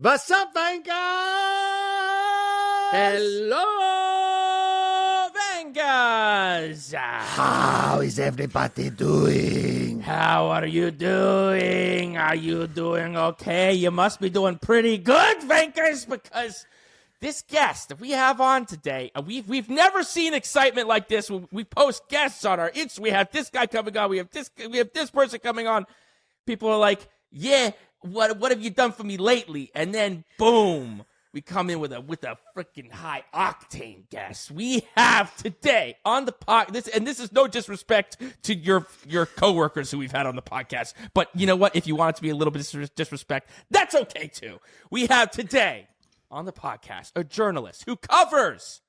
What's up, Vangas? Hello, Vangas. How is everybody doing? How are you doing? Are you doing okay? You must be doing pretty good, Vangas, because this guest that we have on today, we've never seen excitement like this. We post guests on our Insta. We have this guy coming on. We have this person coming on. People are like, yeah, what have you done for me lately? And then boom, we come in with a freaking high octane guest. We have today on the podcast, and this is no disrespect to your coworkers who we've had on the podcast, but you know what? If you want it to be a little bit of disrespect, that's okay too. We have today on the podcast a journalist who covers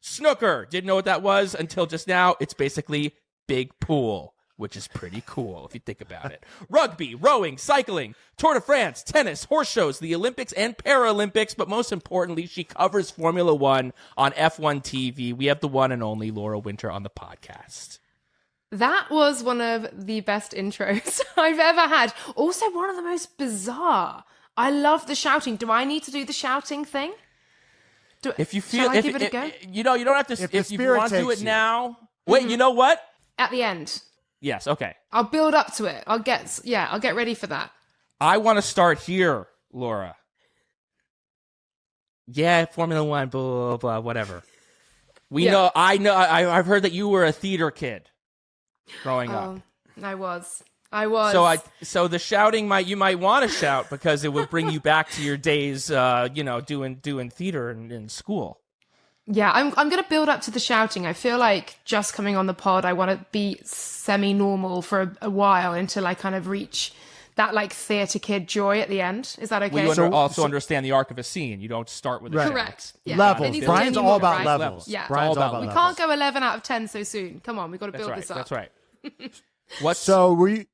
snooker. Didn't know what that was until just now. It's basically big pool, which is pretty cool if you think about it. Rugby, rowing, cycling, Tour de France, tennis, horse shows, the Olympics and Paralympics, but most importantly, she covers Formula One on F1 TV. We have the one and only Laura Winter on the podcast. That was one of the best intros I've ever had. Also, one of the most bizarre. I love the shouting. Do I need to do the shouting thing? If you feel, give it a go? You know, you don't have to. If you want to do it now, wait. You know what? At the end. Yes. Okay. I'll build up to it. I'll get ready for that. I want to start here, Laura. Yeah, Formula One, blah, blah, blah, whatever. I've heard that you were a theater kid growing up. I was. So the shouting you might want to shout because it would bring you back to your days, doing theater in school. Yeah, I'm going to build up to the shouting. I feel like just coming on the pod, I want to be semi-normal for a while until I kind of reach that like theater kid joy at the end. Is that okay? Well, you also understand the arc of a scene. You don't start with a shout. Correct. Yeah. Levels. Brian's all about right? levels. Yeah. Brian's all about we levels. can't go 11 out of 10 so soon. Come on, we've got to build this up. That's right. So were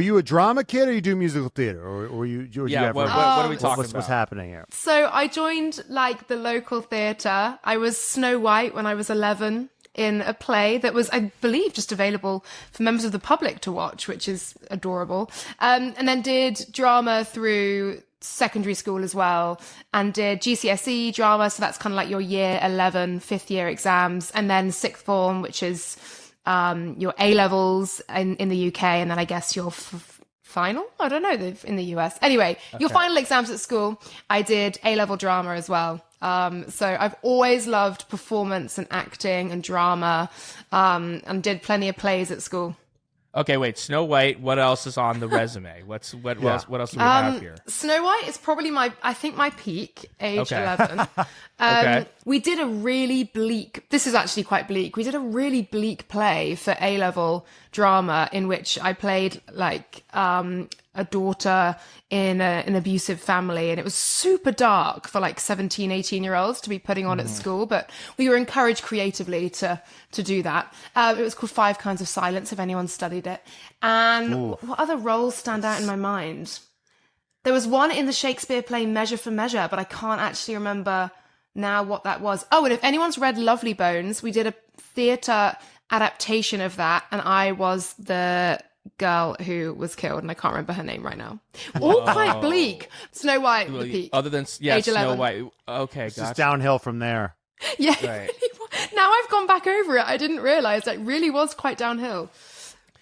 you a drama kid or you do musical theater or were you? What are we talking about? What's happening here? So I joined like the local theatre. I was Snow White when I was 11 in a play that was, I believe, just available for members of the public to watch, which is adorable. And then did drama through secondary school as well, and did GCSE drama. So that's kind of like your year 11, fifth year exams, and then sixth form, which is your A-levels in the UK, and then I guess your final? I don't know, in the US. Anyway, your final exams at school, I did A-level drama as well. So I've always loved performance and acting and drama, and did plenty of plays at school. Okay, wait, Snow White, what else is on the resume? What else do we have here? Snow White is probably my peak, age 11. We did a really bleak, this is actually quite bleak, we did a really bleak play for A-level drama in which I played like a daughter in an abusive family, and it was super dark for like 17, 18-year-olds to be putting on at school, but we were encouraged creatively to do that. It was called 5 Kinds of Silence, if anyone studied it. And what other roles stand out in my mind? There was one in the Shakespeare play Measure for Measure, but I can't actually remember now what that was. Oh, and if anyone's read Lovely Bones, we did a theatre adaptation of that, and I was the girl who was killed, and I can't remember her name right now. All quite bleak. Snow White, the peak. Other than age 11. Snow White. Okay, it's just downhill from there. Yeah. Right. Now I've gone back over it. I didn't realize it really was quite downhill.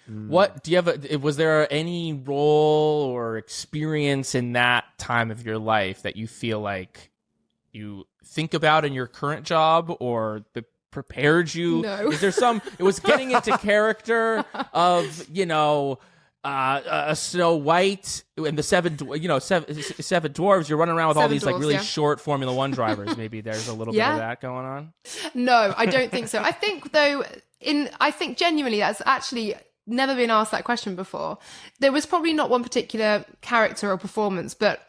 What do you have? Was there any role or experience in that time of your life that you feel like you think about in your current job, or prepared you? No. Is there some? It was getting into character of a Snow White and the seven dwarves. You're running around with all these like really short Formula One drivers. Maybe there's a little bit of that going on. No, I don't think so. I think though, I think genuinely that's actually never been asked that question before. There was probably not one particular character or performance, but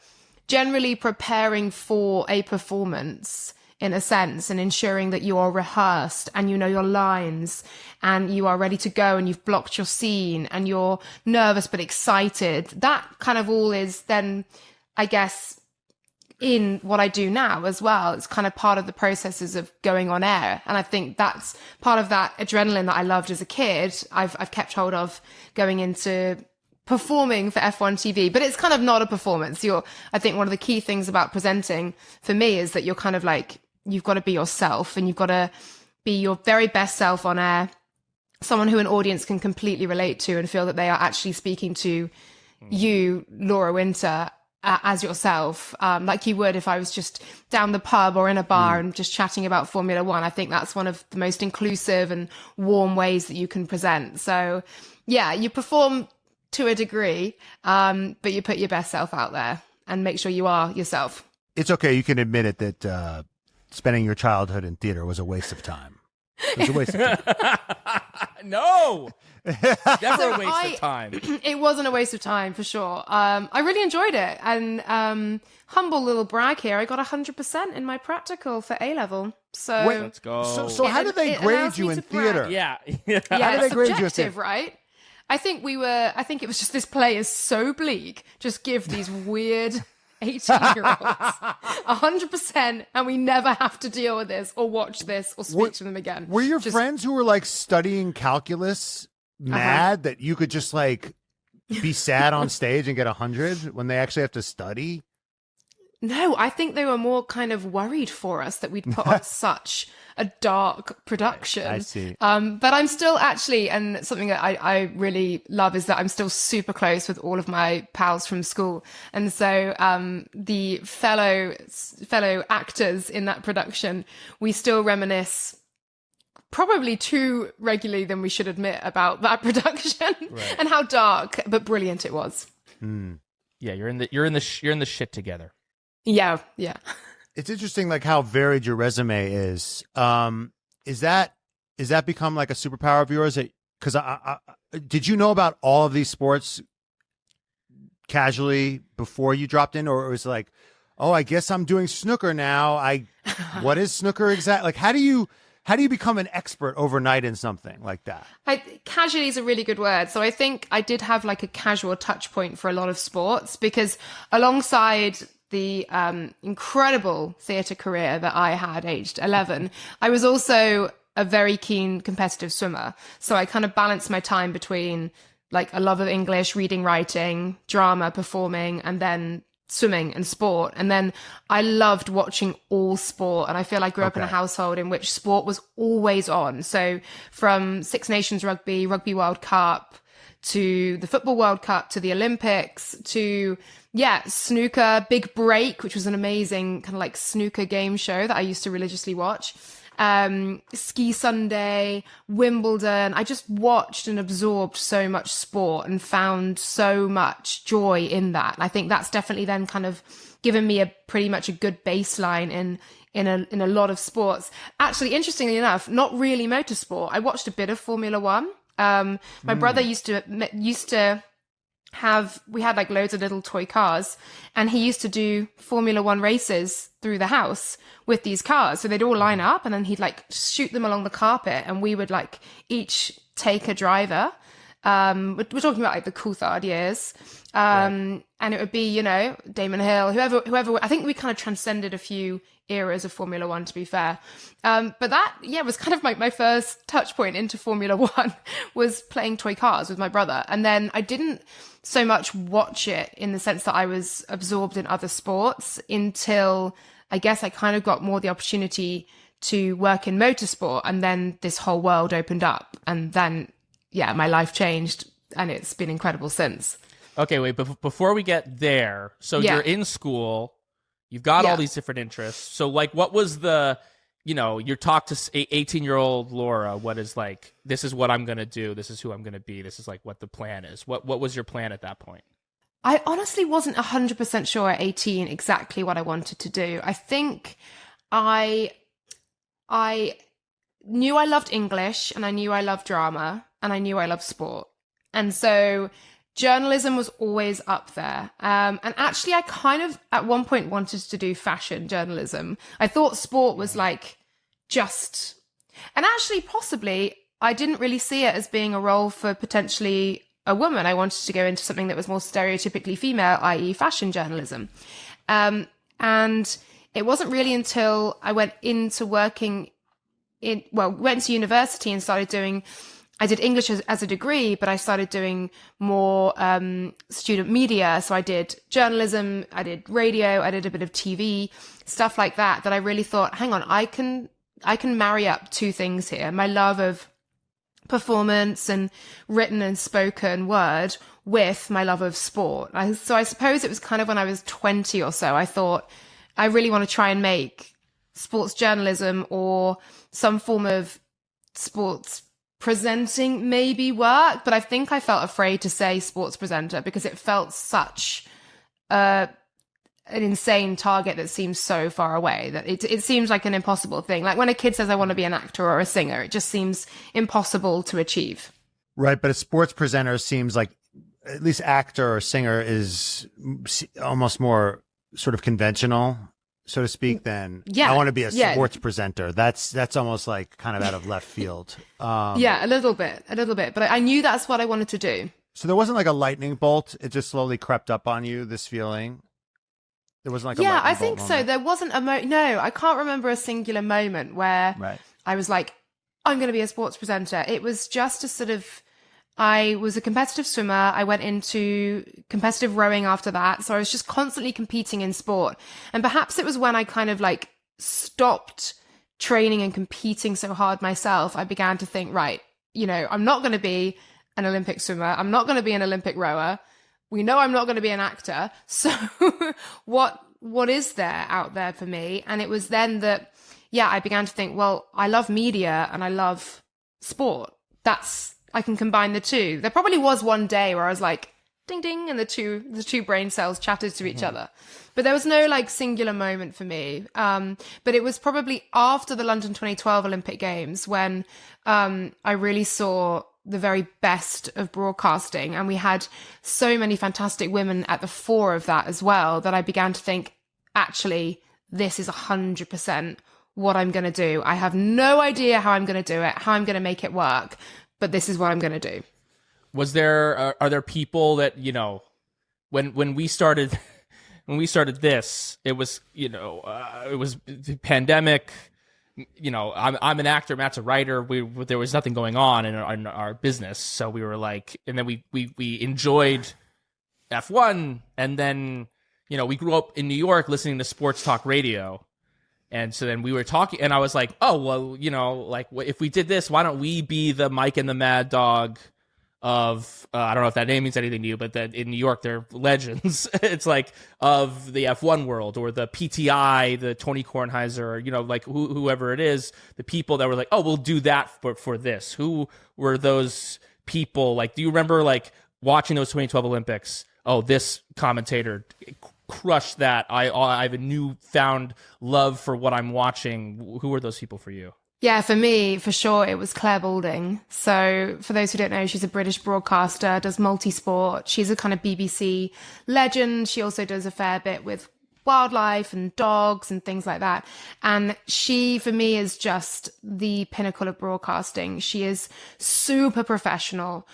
generally preparing for a performance in a sense, and ensuring that you are rehearsed and you know your lines and you are ready to go and you've blocked your scene and you're nervous but excited. That kind of all is then, I guess, in what I do now as well. It's kind of part of the processes of going on air. And I think that's part of that adrenaline that I loved as a kid. I've kept hold of going into performing for F1 TV, but it's kind of not a performance. I think one of the key things about presenting for me is that you're kind of like, you've got to be yourself and you've got to be your very best self on air, someone who an audience can completely relate to and feel that they are actually speaking to you, Laura Winter, as yourself, like you would if I was just down the pub or in a bar and just chatting about Formula One. I think that's one of the most inclusive and warm ways that you can present. So yeah, you perform to a degree, but you put your best self out there and make sure you are yourself. It's okay. You can admit it that spending your childhood in theater was a waste of time. It was a waste of time. No, never a waste of time. It wasn't a waste of time for sure. I really enjoyed it, and humble little brag here, I got 100% in my practical for A level. So wait, let's go. So how did they grade you in theater? Yeah, yeah, it's subjective, right? I think it was just, this play is so bleak. Just give these weird 18-year-olds 100%, and we never have to deal with this or watch this or speak to them again. Were your friends who were like studying calculus mad that you could just like be sad on stage and get 100 when they actually have to study? No, I think they were more kind of worried for us that we'd put on such a dark production. I see. But I'm still actually, and something that I really love is that I'm still super close with all of my pals from school. And so the fellow actors in that production, we still reminisce probably too regularly than we should admit about that production and how dark but brilliant it was. Yeah, you're in the shit together. Yeah. It's interesting, like how varied your resume is. Is that become like a superpower of yours? Because did you know about all of these sports casually before you dropped in, or it was like, oh, I guess I'm doing snooker now. What is snooker exactly? Like, how do you become an expert overnight in something like that? Casually is a really good word. So I think I did have like a casual touch point for a lot of sports, because alongside the incredible theatre career that I had aged 11, I was also a very keen competitive swimmer. So I kind of balanced my time between like a love of English, reading, writing, drama, performing, and then swimming and sport. And then I loved watching all sport. And I feel I grew up in a household in which sport was always on. So from Six Nations Rugby, Rugby World Cup, to the Football World Cup, to the Olympics, to snooker, Big Break, which was an amazing kind of like snooker game show that I used to religiously watch. Ski Sunday, Wimbledon. I just watched and absorbed so much sport and found so much joy in that. I think that's definitely then kind of given me pretty much a good baseline in a lot of sports. Actually, interestingly enough, not really motorsport. I watched a bit of Formula One. My brother used to have, we had like loads of little toy cars, and he used to do Formula One races through the house with these cars. So they'd all line up and then he'd like shoot them along the carpet, and we would like each take a driver. We're talking about like the Coulthard years. And it would be, you know, Damon Hill, whoever, I think we kind of transcended a few eras of Formula One, to be fair. But that, was kind of my first touch point into Formula One was playing toy cars with my brother. And then I didn't so much watch it in the sense that I was absorbed in other sports until I guess I kind of got more the opportunity to work in motorsport. And then this whole world opened up, and then, my life changed, and it's been incredible since. Okay, wait, but before we get there, so you're in school, you've got all these different interests. So, like, what was your talk to 18-year-old Laura, what is like, this is what I'm going to do, this is who I'm going to be, this is like what the plan is. What was your plan at that point? I honestly wasn't 100% sure at 18 exactly what I wanted to do. I think I knew I loved English, and I knew I loved drama, and I knew I loved sport. And so journalism was always up there. And actually, I kind of at one point wanted to do fashion journalism. I thought sport was like just, and actually possibly I didn't really see it as being a role for potentially a woman. I wanted to go into something that was more stereotypically female, i.e. fashion journalism. And it wasn't really until I went into working went to university and started doing I did English as a degree, but I started doing more student media. So I did journalism, I did radio, I did a bit of TV, stuff like that, that I really thought, hang on, I can marry up two things here. My love of performance and written and spoken word with my love of sport. So I suppose it was kind of when I was 20 or so, I thought, I really want to try and make sports journalism or some form of sports presenting maybe work, but I think I felt afraid to say sports presenter because it felt such an insane target that seems so far away that it seems like an impossible thing. Like when a kid says I want to be an actor or a singer, it just seems impossible to achieve. Right, but a sports presenter seems like, at least actor or singer is almost more sort of conventional, so to speak, than I want to be a sports presenter. That's almost like kind of out of left field. Yeah, a little bit. But I knew that's what I wanted to do. So there wasn't like a lightning bolt. It just slowly crept up on you, this feeling. There wasn't like a lightning bolt. Yeah, I think so. There wasn't no, I can't remember a singular moment where I was like, I'm going to be a sports presenter. It was just a sort of, I was a competitive swimmer. I went into competitive rowing after that. So I was just constantly competing in sport. And perhaps it was when I kind of like stopped training and competing so hard myself, I began to think, right, you know, I'm not going to be an Olympic swimmer. I'm not going to be an Olympic rower. We know I'm not going to be an actor. So what is there out there for me? And it was then that, I began to think, well, I love media and I love sport. I can combine the two. There probably was one day where I was like, ding, ding, and the two brain cells chatted to each other. But there was no like singular moment for me. But it was probably after the London 2012 Olympic Games when I really saw the very best of broadcasting. And we had so many fantastic women at the fore of that as well, that I began to think, actually, this is 100% what I'm going to do. I have no idea how I'm going to do it, how I'm going to make it work, but this is what I'm going to do. Was there, are there people that, you know, when we started, this, it was, you know, it was the pandemic. You know, I'm an actor, Matt's a writer. There was nothing going on in our business, so we were like, and then we enjoyed F1, and then, you know, we grew up in New York listening to sports talk radio, and so then we were talking, and I was like, oh well, you know, like if we did this, why don't we be the Mike and the Mad Dog of I don't know if that name means anything to you, but that in New York they're legends. It's like of the F1 world, or the PTI, the Tony Kornheiser, you know, like whoever it is, the people that were like, oh, we'll do that for this. Who were those people? Like, do you remember like watching those 2012 Olympics? Oh, this commentator crushed that. I have a newfound love for what I'm watching. Who were those people for you? Yeah, for me, for sure, it was Claire Balding. So for those who don't know, she's a British broadcaster, does multi-sport. She's a kind of BBC legend. She also does a fair bit with wildlife and dogs and things like that. And she, for me, is just the pinnacle of broadcasting. She is super professional,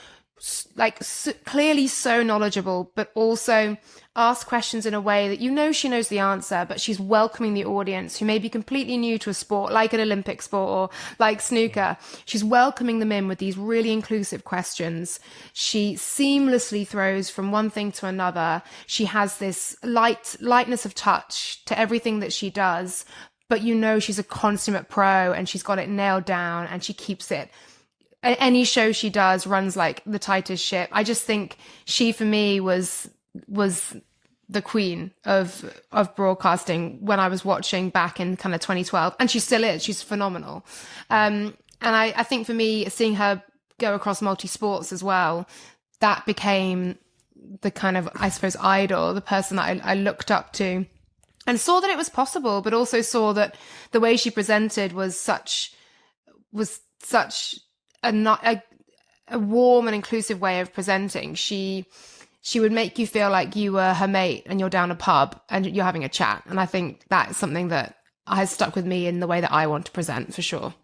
like clearly so knowledgeable, but also ask questions in a way that you know she knows the answer, but she's welcoming the audience who may be completely new to a sport like an Olympic sport or like snooker. She's welcoming them in with these really inclusive questions. She seamlessly throws from one thing to another. She has this lightness of touch to everything that she does, but you know she's a consummate pro and she's got it nailed down and she keeps it. Any show she does runs like the tightest ship. I just think she, for me, was the queen of broadcasting when I was watching back in kind of 2012, and she still is. She's phenomenal. And I think for me, seeing her go across multi-sports as well, that became the kind of, I suppose, idol, the person that I looked up to and saw that it was possible, but also saw that the way she presented was such a warm and inclusive way of presenting. She would make you feel like you were her mate and you're down a pub and you're having a chat. And I think that's something that has stuck with me in the way that I want to present, for sure.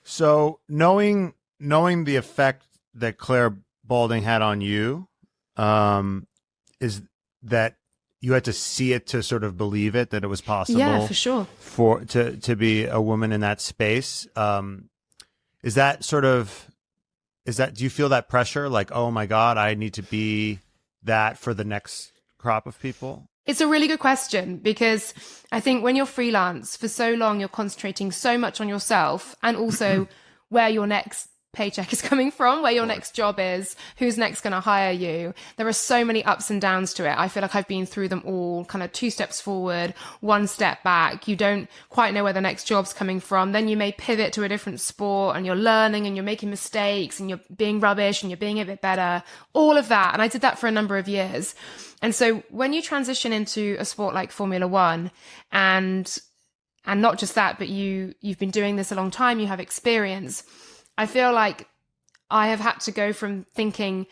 So knowing the effect that Claire Balding had on you, is that you had to see it to sort of believe it, that it was possible? Yeah, for sure. To be a woman in that space. Is do you feel that pressure? Like, oh my God, I need to be that for the next crop of people? It's a really good question, because I think when you're freelance for so long, you're concentrating so much on yourself and also where your next paycheck is coming from, where your next job is, who's next going to hire you. There are so many ups and downs to it. I feel like I've been through them all, kind of 2 steps forward, 1 step back. You don't quite know where the next job's coming from. Then you may pivot to a different sport and you're learning and you're making mistakes and you're being rubbish and you're being a bit better, all of that. And I did that for a number of years. And so when you transition into a sport like Formula One, and not just that, but you've been doing this a long time, you have experience, I feel like I have had to go from thinking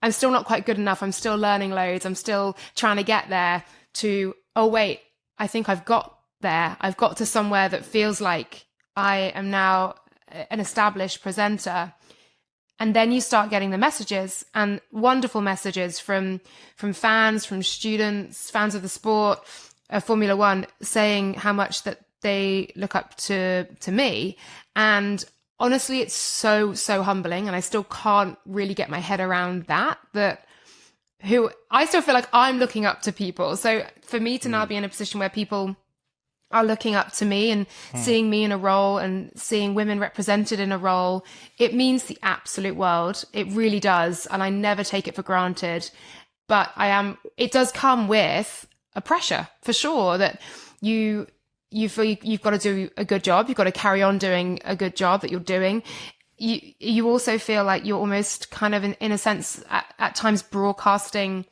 I'm still not quite good enough, I'm still learning loads, I'm still trying to get there, to, oh wait, I think I've got there. I've got to somewhere that feels like I am now an established presenter. And then you start getting the messages, and wonderful messages from fans, from students, fans of the sport, of Formula One, saying how much that they look up to me. And honestly, it's so humbling, and I still can't really get my head around that I still feel like I'm looking up to people. So for me to now be in a position where people are looking up to me and seeing me in a role and seeing women represented in a role, it means the absolute world. It really does. And I never take it for granted. But it does come with a pressure, for sure, that you feel you've got to do a good job. You've got to carry on doing a good job that you're doing. You also feel like you're almost kind of in a sense at times broadcasting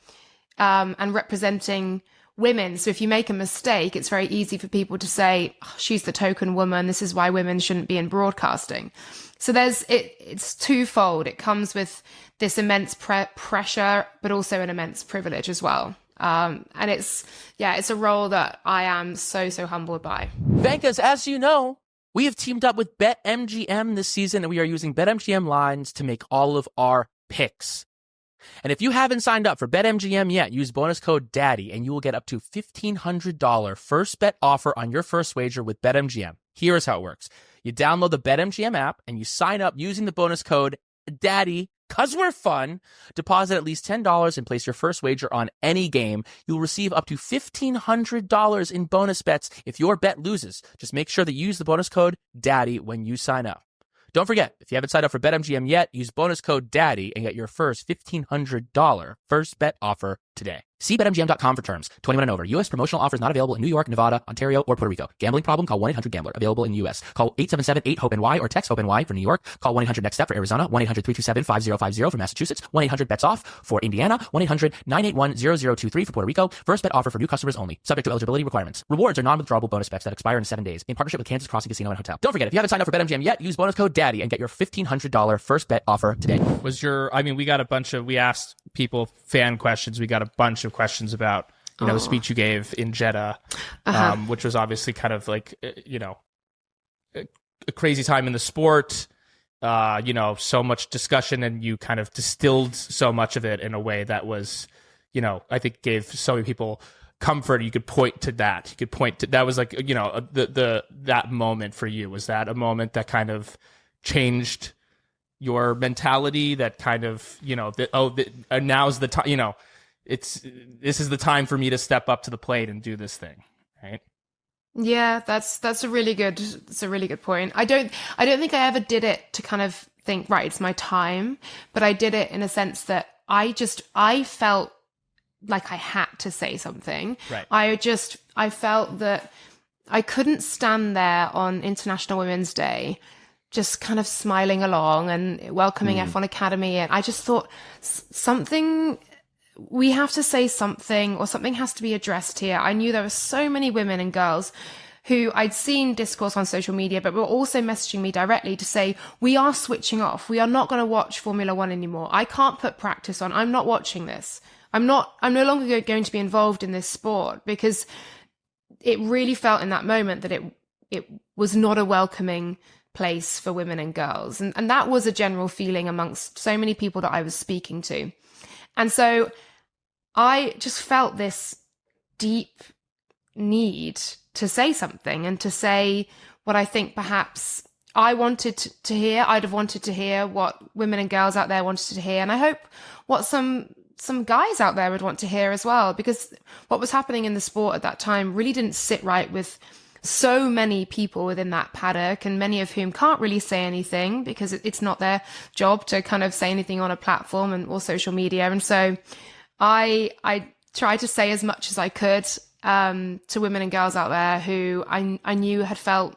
and representing women. So if you make a mistake, it's very easy for people to say, oh, she's the token woman, this is why women shouldn't be in broadcasting. So it's twofold. It comes with this immense pressure, but also an immense privilege as well. And it's a role that I am so humbled by. Vankas, as you know, we have teamed up with BetMGM this season, and we are using BetMGM lines to make all of our picks. And if you haven't signed up for BetMGM yet, use bonus code DADDY and you will get up to $1,500 first bet offer on your first wager with BetMGM. Here's how it works. You download the BetMGM app and you sign up using the bonus code DADDY, because we're fun. Deposit at least $10 and place your first wager on any game. You'll receive up to $1,500 in bonus bets if your bet loses. Just make sure that you use the bonus code DADDY when you sign up. Don't forget, if you haven't signed up for BetMGM yet, use bonus code DADDY and get your first $1,500 first bet offer today. See BetMGM.com for terms. 21 and over. U.S. promotional offers not available in New York, Nevada, Ontario, or Puerto Rico. Gambling problem? Call 1-800-GAMBLER. Available in the U.S. Call 877-8-HOPENY or text HOPENY for New York. Call 1-800-NEXT-STEP for Arizona. 1-800-327-5050 for Massachusetts. 1-800-BETS-OFF for Indiana. 1-800-981-0023 for Puerto Rico. First bet offer for new customers only. Subject to eligibility requirements. Rewards are non-withdrawable bonus bets that expire in 7 days. In partnership with Kansas Crossing Casino and Hotel. Don't forget, if you haven't signed up for BetMGM yet, use bonus code DADDY and get your $1,500 first bet offer today. We asked people fan questions. We got a bunch of questions about the speech you gave in Jeddah, which was obviously kind of like, a crazy time in the sport, so much discussion, and you kind of distilled so much of it in a way that was, I think gave so many people comfort. You could point to that. That was like, that moment for you. Was that a moment that kind of changed your mentality, that kind of, now's the time, this is the time for me to step up to the plate and do this thing, right? Yeah, that's a really good point. I don't think I ever did it to kind of think, right, it's my time, but I did it in a sense that I felt like I had to say something. Right. I felt that I couldn't stand there on International Women's Day just kind of smiling along and welcoming F1 Academy. And I just thought we have to say something, or something has to be addressed here. I knew there were so many women and girls who I'd seen discourse on social media, but were also messaging me directly to say, we are switching off. We are not going to watch Formula One anymore. I can't put practice on. I'm not watching this. I'm no longer going to be involved in this sport, because it really felt in that moment that it was not a welcoming place for women and girls. And that was a general feeling amongst so many people that I was speaking to. And so I just felt this deep need to say something, and to say what I think perhaps I wanted to hear. I'd have wanted to hear what women and girls out there wanted to hear. And I hope what some guys out there would want to hear as well, because what was happening in the sport at that time really didn't sit right with so many people within that paddock, and many of whom can't really say anything because it's not their job to kind of say anything on a platform or social media. And so I tried to say as much as I could to women and girls out there who I knew had felt,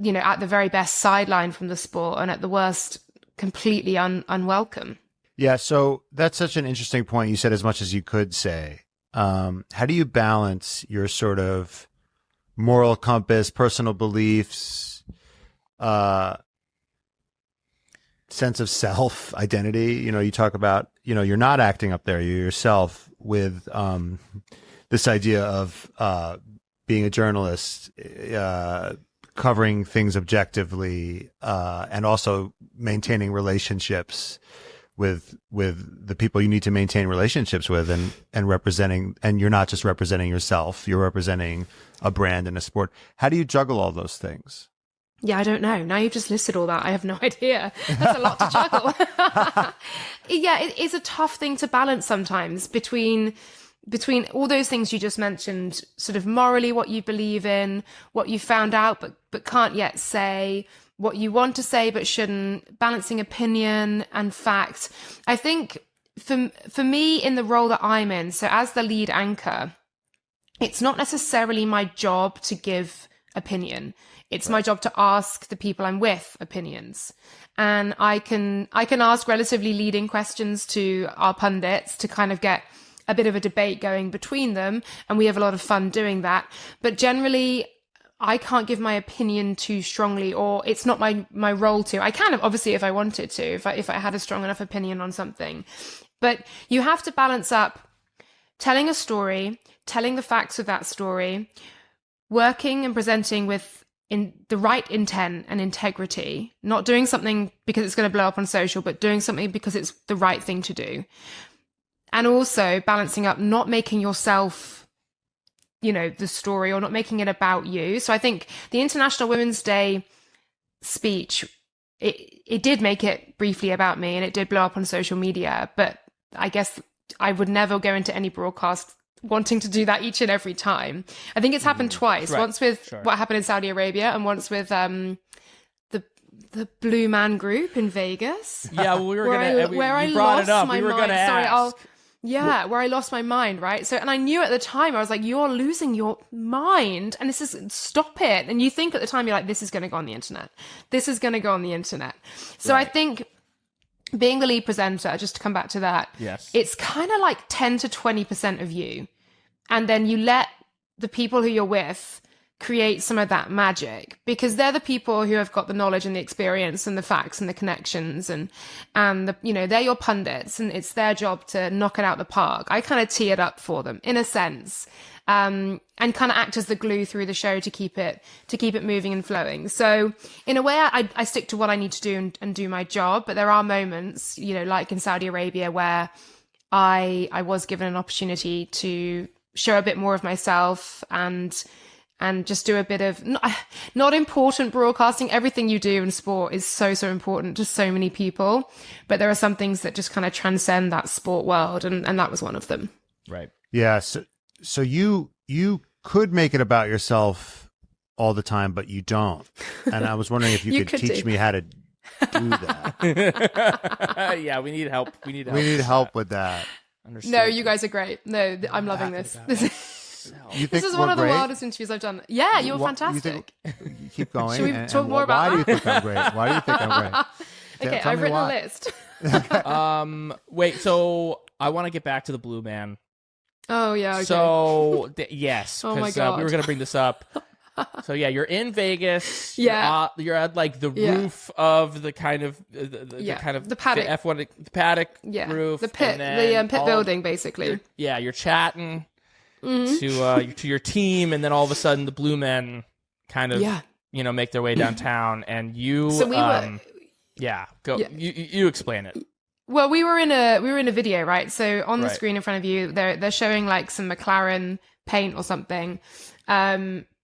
at the very best sidelined from the sport, and at the worst completely unwelcome. Yeah, so that's such an interesting point. You said as much as you could say. How do you balance your sort of moral compass, personal beliefs, sense of self, identity? You talk about, you're not acting up there, you're yourself, with this idea of being a journalist, covering things objectively, and also maintaining relationships with the people you need to maintain relationships with, and representing, and you're not just representing yourself, you're representing a brand and a sport. How do you juggle all those things? Yeah, I don't know. Now you've just listed all that. I have no idea. That's a lot to juggle. Yeah, it is a tough thing to balance sometimes between all those things you just mentioned, sort of morally what you believe in, what you found out but can't yet say, what you want to say but shouldn't, balancing opinion and fact. I think for me, in the role that I'm in, so as the lead anchor, it's not necessarily my job to give opinion. It's my job to ask the people I'm with opinions. And I can ask relatively leading questions to our pundits to kind of get a bit of a debate going between them. And we have a lot of fun doing that. But generally, I can't give my opinion too strongly, or it's not my role to. I can, obviously, if I wanted to, if I had a strong enough opinion on something. But you have to balance up telling a story, telling the facts of that story, working and presenting with in the right intent and integrity, not doing something because it's going to blow up on social, but doing something because it's the right thing to do. And also balancing up, not making yourself, the story, or not making it about you. So I think the International Women's Day speech, it did make it briefly about me, and it did blow up on social media. But I guess I would never go into any broadcast wanting to do that each and every time. I think it's happened twice. Right. Once with what happened in Saudi Arabia, and once with the Blue Man Group in Vegas. Yeah, well, where I lost my mind. Where I lost my mind, right? So, and I knew at the time, I was like, you're losing your mind, and stop it. And you think at the time, you're like, this is going to go on the internet. This is going to go on the internet. So I think being the lead presenter, just to come back to that, it's kind of like 10 to 20% of you. And then you let the people who you're with create some of that magic, because they're the people who have got the knowledge and the experience and the facts and the connections, and they're your pundits, and it's their job to knock it out the park. I kind of tee it up for them in a sense, and kind of act as the glue through the show to keep it moving and flowing. So in a way, I stick to what I need to do and do my job. But there are moments, like in Saudi Arabia, where I was given an opportunity to show a bit more of myself and just do a bit of not important broadcasting. Everything you do in sport is so important to so many people, but there are some things that just kind of transcend that sport world, and that was one of them. Right. Yeah. So you could make it about yourself all the time, but you don't. And I was wondering if you could teach me how to do that. Yeah, we need help. We need help with that. Understood. No, you guys are great. No, I'm loving this. This is one of the wildest interviews I've done. Yeah, you were fantastic. Keep going. Should we talk more about that? Why do you think I'm great? Why do you think I'm great? Okay, I've written a list. Wait, so I want to get back to the Blue Man. Oh, yeah, okay. So, yes, oh my God. We we were going to bring this up. So, yeah, you're in Vegas. Yeah. You're at, like, the roof of the kind of... the Paddock. F1, the Paddock roof. The pit, pit building, basically. You're chatting to your team, and then all of a sudden the Blue Men kind of make their way downtown, and you you explain it. Well, we were in a video, right? So on the screen in front of you, they're showing like some McLaren paint or something,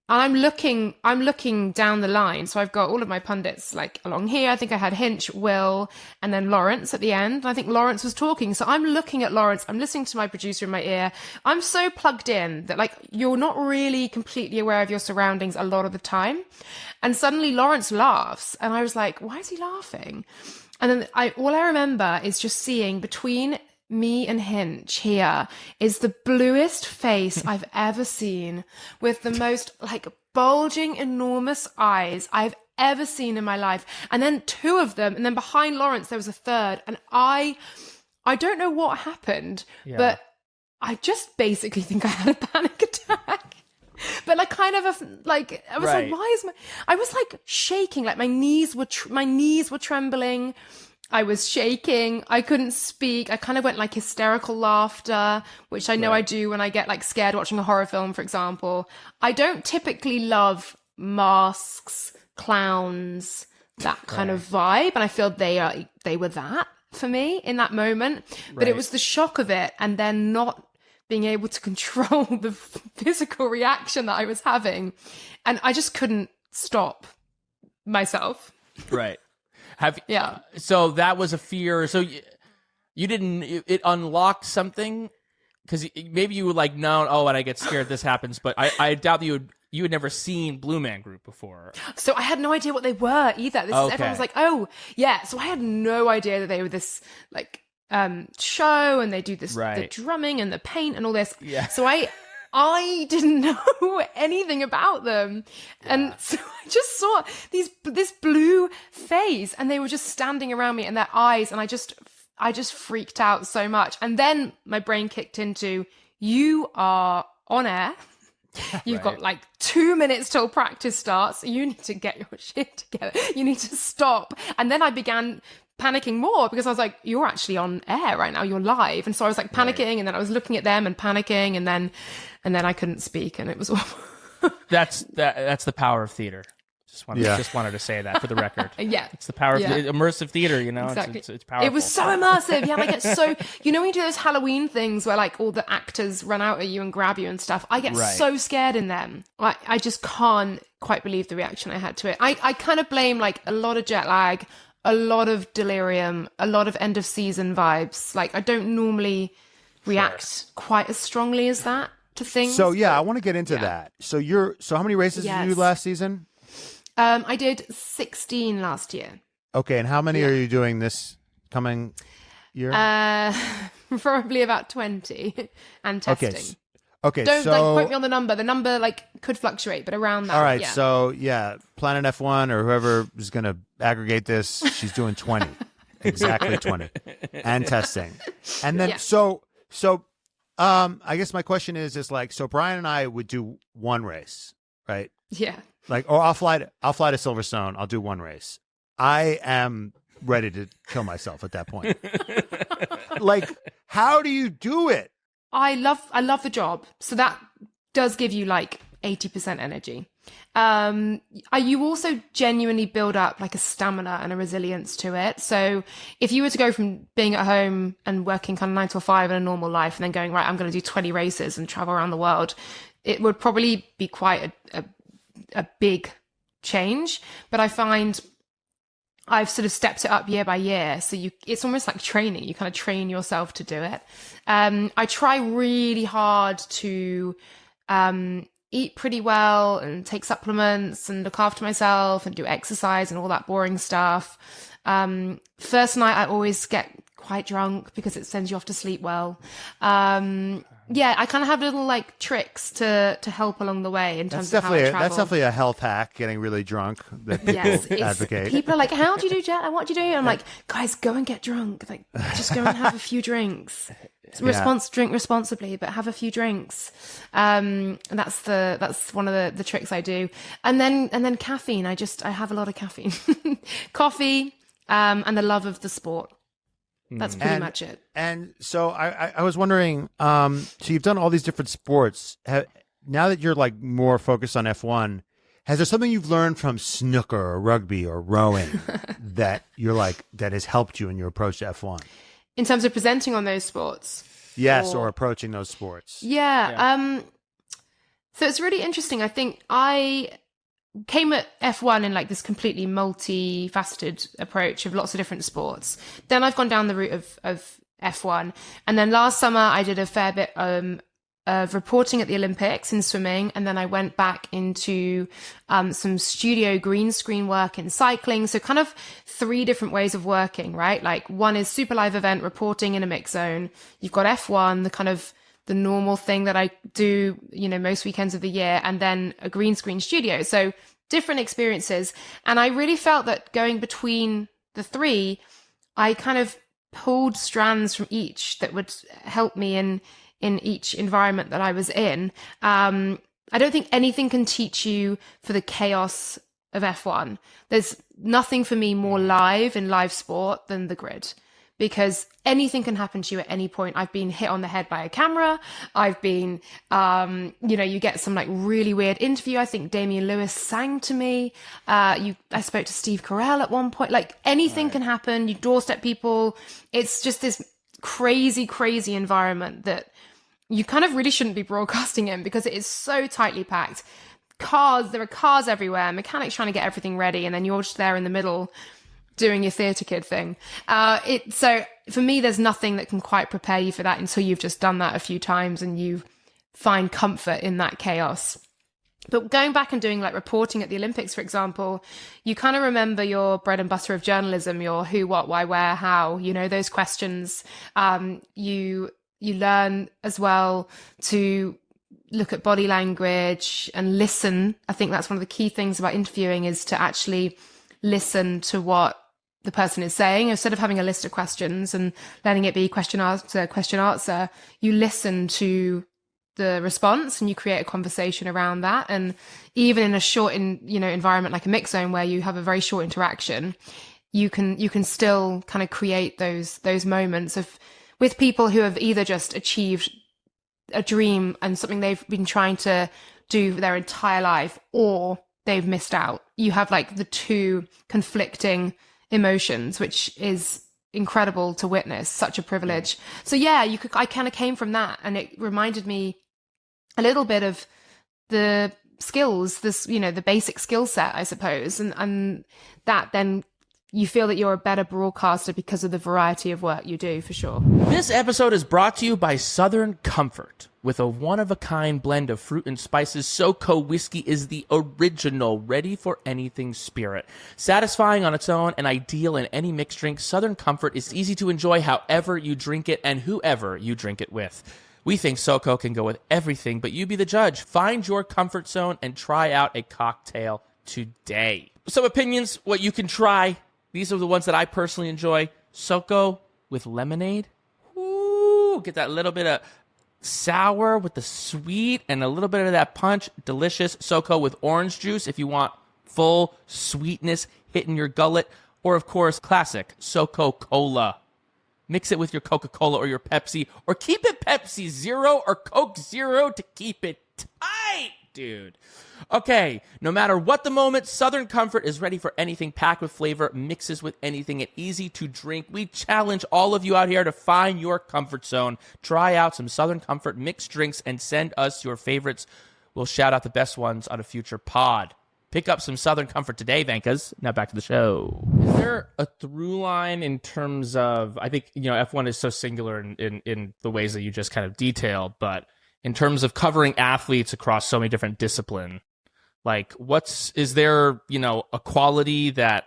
I'm looking down the line. So I've got all of my pundits like along here. I think I had Hinch, Will, and then Lawrence at the end. And I think Lawrence was talking. So I'm looking at Lawrence. I'm listening to my producer in my ear. I'm so plugged in that like you're not really completely aware of your surroundings a lot of the time. And suddenly Lawrence laughs. And I was like, why is he laughing? And then all I remember is just seeing between me and Hinch here is the bluest face I've ever seen, with the most like bulging, enormous eyes I've ever seen in my life. And then two of them, and then behind Lawrence there was a third. And I don't know what happened, but I just basically think I had a panic attack. But like kind of I was like, why is I was like shaking, like my knees were trembling. I was shaking. I couldn't speak. I kind of went like hysterical laughter, which I know I do when I get like scared watching a horror film, for example. I don't typically love masks, clowns, that kind of vibe. And I feel they were that for me in that moment. But it was the shock of it and then not being able to control the physical reaction that I was having. And I just couldn't stop myself. Right. So that was a fear. So you didn't, it unlocked something? Because maybe you would like, no, when I get scared, this happens. But I doubt you had never seen Blue Man Group before. So I had no idea what they were either. Everyone was like, oh, yeah. So I had no idea that they were this like show and they do this, the drumming and the paint and all this. Yeah. So I didn't know anything about them. Yeah. And so I just saw this blue face and they were just standing around me and their eyes. And I just freaked out so much. And then my brain kicked into, you are on air. You've got like 2 minutes till practice starts. You need to get your shit together. You need to stop. And then I began panicking more because I was like, you're actually on air right now. You're live. And so I was like panicking and then I was looking at them and panicking and then I couldn't speak and it was awful. That's the power of theater. Just wanted to say that for the record. Yeah. It's the power of immersive theater, you know? Exactly. It's powerful. It was so immersive. Yeah, like it's so, you know when you do those Halloween things where like all the actors run out at you and grab you and stuff? I get so scared in them. I just can't quite believe the reaction I had to it. I kind of blame like a lot of jet lag, a lot of delirium, a lot of end of season vibes. Like I don't normally react quite as strongly as that to things. So I want to get into that. So how many races did you do last season? I did 16 last year. Okay, and how many are you doing this coming year? Probably about 20 and testing. Okay, don't so like quote me on the number. The number like could fluctuate, but around that. All right, so Planet F1 or whoever is going to aggregate this, she's doing 20. Exactly 20. And testing. And then so I guess my question is like, so Brian and I would do one race, right? Yeah. Like, or I'll fly to Silverstone. I'll do one race. I am ready to kill myself at that point. Like, how do you do it? I love the job. So that does give you like 80% energy. You also genuinely build up like a stamina and a resilience to it. So if you were to go from being at home and working kind of 9 to 5 in a normal life and then going, right, I'm going to do 20 races and travel around the world, it would probably be quite a big change. But I find I've sort of stepped it up year by year. So it's almost like training. You kind of train yourself to do it. I try really hard to eat pretty well and take supplements and look after myself and do exercise and all that boring stuff. First night, I always get quite drunk because it sends you off to sleep well. I kind of have little like tricks to help along the way in terms of how I travel. That's definitely a health hack, getting really drunk that people advocate. People are like, how do you do jet? And what do you do? And I'm like, guys, go and get drunk. Like, just go and have a few drinks. Drink responsibly, but have a few drinks. And that's one of the tricks I do. And then caffeine. I have a lot of caffeine, coffee, and the love of the sport. That's pretty much it. And so I was wondering, so you've done all these different sports. Now that you're like more focused on F1, has there something you've learned from snooker or rugby or rowing that you're like, that has helped you in your approach to F1? In terms of presenting on those sports? Yes, or approaching those sports. Yeah. So it's really interesting. I think I came at F1 in like this completely multifaceted approach of lots of different sports. Then I've gone down the route of F1. And then last summer I did a fair bit of reporting at the Olympics in swimming. And then I went back into some studio green screen work in cycling. So kind of 3 different ways of working, right? Like one is super live event reporting in a mix zone. You've got F1, the kind of the normal thing that I do, most weekends of the year, and then a green screen studio. So different experiences. And I really felt that going between the 3, I kind of pulled strands from each that would help me in each environment that I was in. I don't think anything can teach you for the chaos of F1. There's nothing for me more live in live sport than the grid, because anything can happen to you at any point. I've been hit on the head by a camera. I've been, you get some like really weird interview. I think Damian Lewis sang to me. I spoke to Steve Carell at one point. Like anything can happen. You doorstep people. It's just this crazy, crazy environment that you kind of really shouldn't be broadcasting in, because it is so tightly packed. There are cars everywhere, mechanics trying to get everything ready, and then you're just there in the middle doing your theatre kid thing. So for me, there's nothing that can quite prepare you for that until you've just done that a few times and you find comfort in that chaos. But going back and doing like reporting at the Olympics, for example, you kind of remember your bread and butter of journalism, your who, what, why, where, how, those questions. You learn as well to look at body language and listen. I think that's one of the key things about interviewing, is to actually listen to what the person is saying. Instead of having a list of questions and letting it be question answer, you listen to the response and you create a conversation around that. And even in a short environment like a mix zone where you have a very short interaction, you can still kind of create those moments with people who have either just achieved a dream and something they've been trying to do their entire life, or they've missed out. You have like the 2 conflicting emotions, which is incredible to witness, such a privilege. So yeah, I kind of came from that, and it reminded me a little bit of the skills, the basic skill set, I suppose. And that then you feel that you're a better broadcaster because of the variety of work you do, for sure. This episode is brought to you by Southern Comfort. With a one-of-a-kind blend of fruit and spices, SoCo whiskey is the original ready-for-anything spirit. Satisfying on its own and ideal in any mixed drink, Southern Comfort is easy to enjoy however you drink it and whoever you drink it with. We think SoCo can go with everything, but you be the judge. Find your comfort zone and try out a cocktail today. Some opinions, what you can try. These are the ones that I personally enjoy. SoCo with lemonade. Ooh, get that little bit of sour with the sweet and a little bit of that punch. Delicious. SoCo with orange juice if you want full sweetness hitting your gullet. Or, of course, classic SoCo Cola. Mix it with your Coca-Cola or your Pepsi. Or keep it Pepsi Zero or Coke Zero to keep it tight, dude. Okay, no matter what the moment, Southern Comfort is ready for anything, packed with flavor, mixes with anything, and easy to drink. We challenge all of you out here to find your comfort zone. Try out some Southern Comfort mixed drinks and send us your favorites. We'll shout out the best ones on a future pod. Pick up some Southern Comfort today, Vankas. Now back to the show. Is there a through line in terms of, I think, F1 is so singular in the ways that you just kind of detailed, but in terms of covering athletes across so many different disciplines, like is there, a quality that,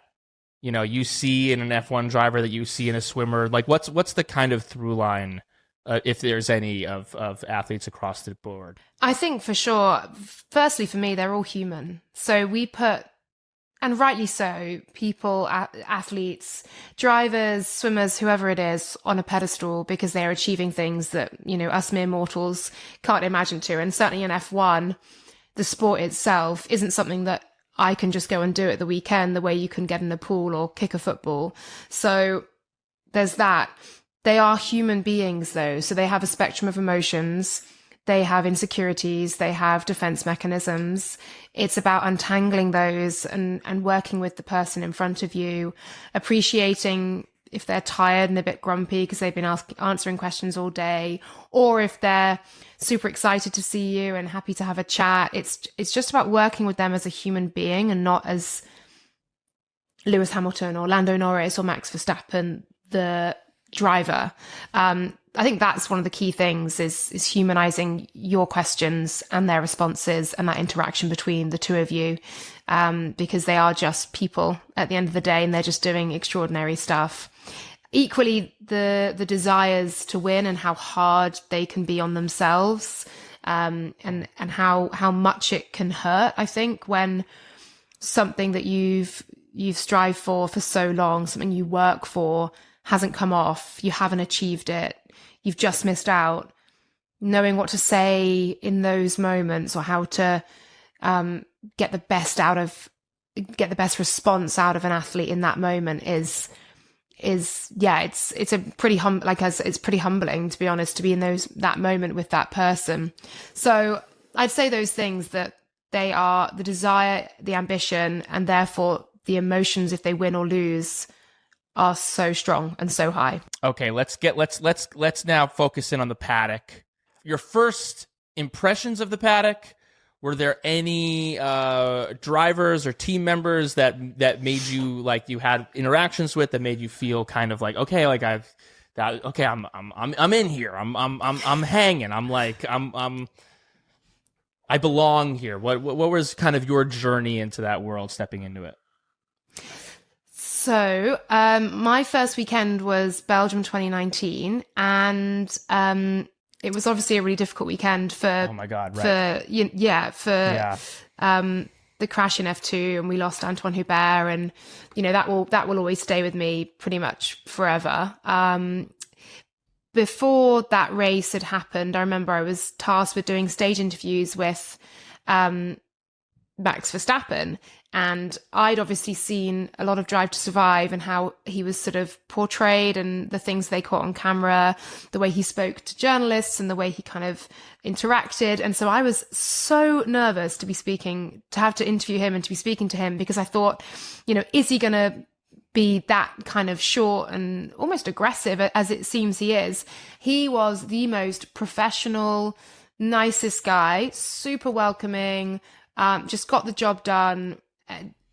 you see in an F1 driver that you see in a swimmer? Like what's the kind of through line, if there's any, of athletes across the board? I think for sure, firstly, for me, they're all human. So we put, and rightly so, people, athletes, drivers, swimmers, whoever it is, on a pedestal because they're achieving things that, us mere mortals can't imagine to. And certainly in F1, the sport itself isn't something that I can just go and do at the weekend the way you can get in a pool or kick a football. So there's that. They are human beings, though. So they have a spectrum of emotions. They have insecurities. They have defense mechanisms. It's about untangling those and working with the person in front of you, appreciating they're tired and a bit grumpy because they've been answering questions all day, or if they're super excited to see you and happy to have a chat. It's just about working with them as a human being and not as Lewis Hamilton or Lando Norris or Max Verstappen, the driver. I think that's one of the key things is humanizing your questions and their responses and that interaction between the two of you, because they are just people at the end of the day and they're just doing extraordinary stuff. Equally, the desires to win and how hard they can be on themselves, and how much it can hurt, I think, when something that you've strived for so long, something you work for, hasn't come off, you haven't achieved it, you've just missed out. Knowing what to say in those moments, or how to get the best response out of an athlete in that moment is it's a pretty it's pretty humbling, to be honest, to be in that moment with that person. So I'd say those things, that they are the desire, the ambition, and therefore the emotions, if they win or lose, are so strong and so high. Okay, let's now focus in on the paddock. Your first impressions of the paddock, were there any drivers or team members that made you, like, you had interactions with, that made you feel kind of like, okay, like I'm in here. I'm hanging. I belong here. What was kind of your journey into that world, stepping into it? So, my first weekend was Belgium 2019, and it was obviously a really difficult weekend for. Oh my God! Right. The crash in F2, and we lost Antoine Hubert, and that will always stay with me pretty much forever. Before that race had happened, I remember I was tasked with doing stage interviews with Max Verstappen. And I'd obviously seen a lot of Drive to Survive and how he was sort of portrayed, and the things they caught on camera, the way he spoke to journalists and the way he kind of interacted. And so I was so nervous to have to interview him and to be speaking to him, because I thought, is he going to be that kind of short and almost aggressive as it seems he is? He was the most professional, nicest guy, super welcoming, just got the job done.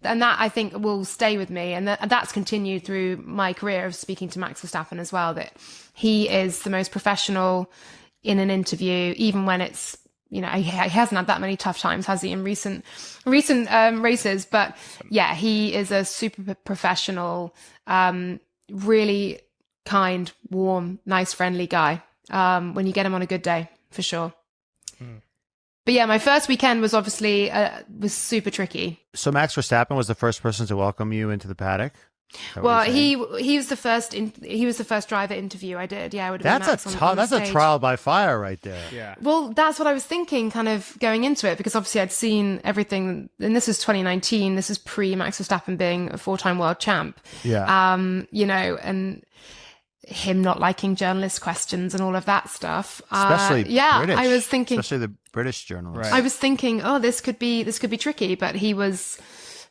And that, I think, will stay with me. And that's continued through my career of speaking to Max Verstappen as well, that he is the most professional in an interview, even when it's, he hasn't had that many tough times, has he, in recent races? But yeah, he is a super professional, really kind, warm, nice, friendly guy. When you get him on a good day, for sure. Mm. But yeah, my first weekend was obviously was super tricky. So Max Verstappen was the first person to welcome you into the paddock? Well, he was the first driver interview I did. Yeah, I would have been Max on that's a trial by fire right there. Yeah. Well, that's what I was thinking, kind of going into it, because obviously I'd seen everything, and this is 2019. This is pre Max Verstappen being a 4-time world champ. Yeah. And him not liking journalist questions and all of that stuff. Especially British. I was thinking, especially the British journalists. Right. I was thinking, oh, this could be tricky, but he was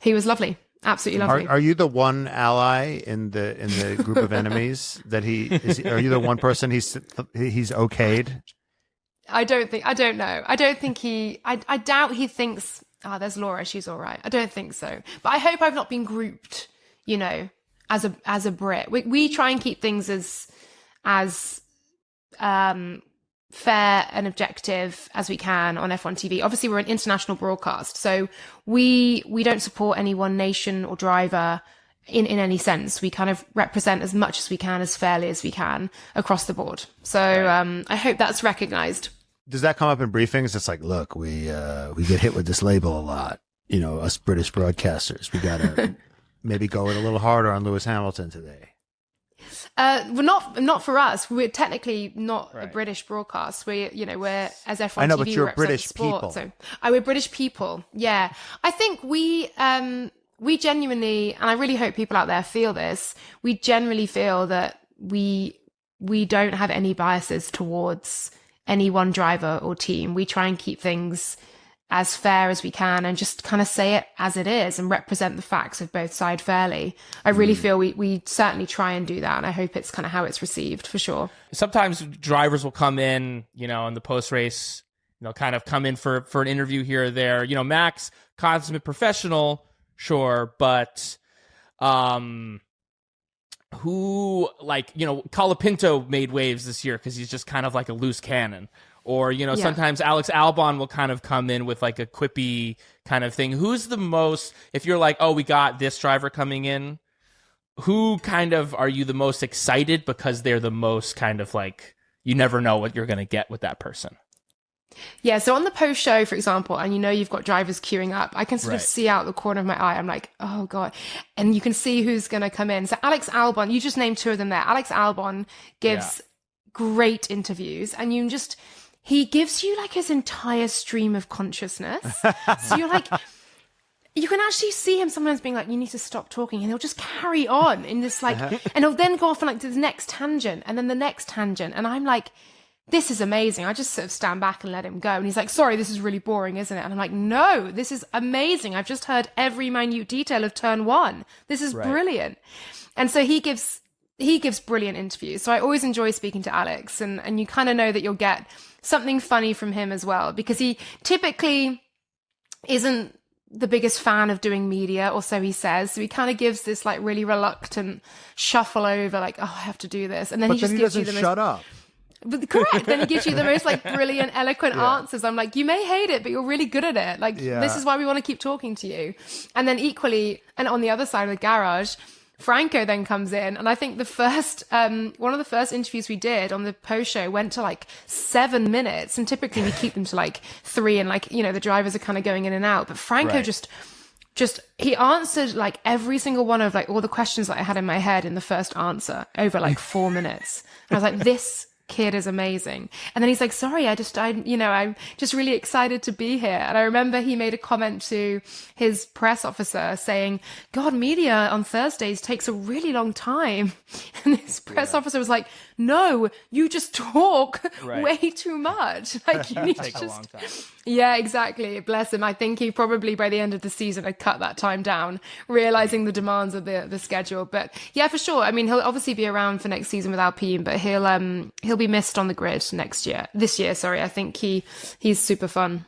lovely. Absolutely lovely. Are you the one ally in the group of enemies that are you the one person he's okayed? I don't know. I don't think I doubt he thinks, there's Laura, she's all right. I don't think so. But I hope I've not been grouped, as a Brit. We try and keep things as fair and objective as we can on F1 TV. Obviously, we're an international broadcast, so we don't support any one nation or driver in any sense. We kind of represent as much as we can, as fairly as we can across the board. So right. I hope that's recognized. Does that come up in briefings? It's like, look, we get hit with this label a lot. Us British broadcasters, we gotta maybe go it a little harder on Lewis Hamilton today. We're not for us. We're technically not a British broadcast. We're as F1 I know, TV, but you're British sport, people. So we're British people. Yeah, I think we genuinely, and I really hope people out there feel this. We generally feel that we don't have any biases towards any one driver or team. We try and keep things as fair as we can and just kind of say it as it is and represent the facts of both sides fairly. I really feel we certainly try and do that, and I hope it's kind of how it's received for sure. Sometimes drivers will come in, in the post-race, kind of come in for an interview here or there. Max, consummate professional, sure, but who, Colapinto made waves this year because he's just kind of like a loose cannon. Or, sometimes Alex Albon will kind of come in with like a quippy kind of thing. Who's the most, if you're like, oh, we got this driver coming in, who kind of are you the most excited because they're the most kind of like, you never know what you're going to get with that person? Yeah, so on the post show, for example, and you've got drivers queuing up, I can sort of see out the corner of my eye. I'm like, oh God. And you can see who's going to come in. So Alex Albon, you just named two of them there. Alex Albon gives great interviews, and he gives you like his entire stream of consciousness. So you're like, you can actually see him sometimes being like, you need to stop talking. And he'll just carry on in this like, and he'll then go off on like to the next tangent and then the next tangent. And I'm like, this is amazing. I just sort of stand back and let him go. And he's like, sorry, this is really boring, isn't it? And I'm like, no, this is amazing. I've just heard every minute detail of turn one. This is brilliant. And so he gives brilliant interviews. So I always enjoy speaking to Alex, and you kind of know that you'll get something funny from him as well, because he typically isn't the biggest fan of doing media, or so he says. So he kind of gives this like really reluctant shuffle over, like, oh, I have to do this. And then he just gives you the most... shut up. Correct. Then he gives you the most like brilliant, eloquent answers. I'm like, you may hate it, but you're really good at it. Like, this is why we want to keep talking to you. And then equally, and on the other side of the garage, Franco then comes in, and I think the first one of the first interviews we did on the post show went to like 7 minutes, and typically we keep them to like 3, and like the drivers are kind of going in and out, but Franco just he answered like every single one of like all the questions that I had in my head in the first answer over like 4 minutes. And I was like, this kid is amazing. And then he's like, sorry, I'm just really excited to be here. And I remember he made a comment to his press officer saying, God, media on Thursdays takes a really long time. And his press officer was like, no, you just talk way too much. Like, you need to just... a long time. Yeah, exactly. Bless him. I think he probably by the end of the season had cut that time down, realizing the demands of the schedule. But yeah, for sure. I mean, he'll obviously be around for next season with Alpine, but he'll be missed on the grid this year. Sorry. I think he's super fun.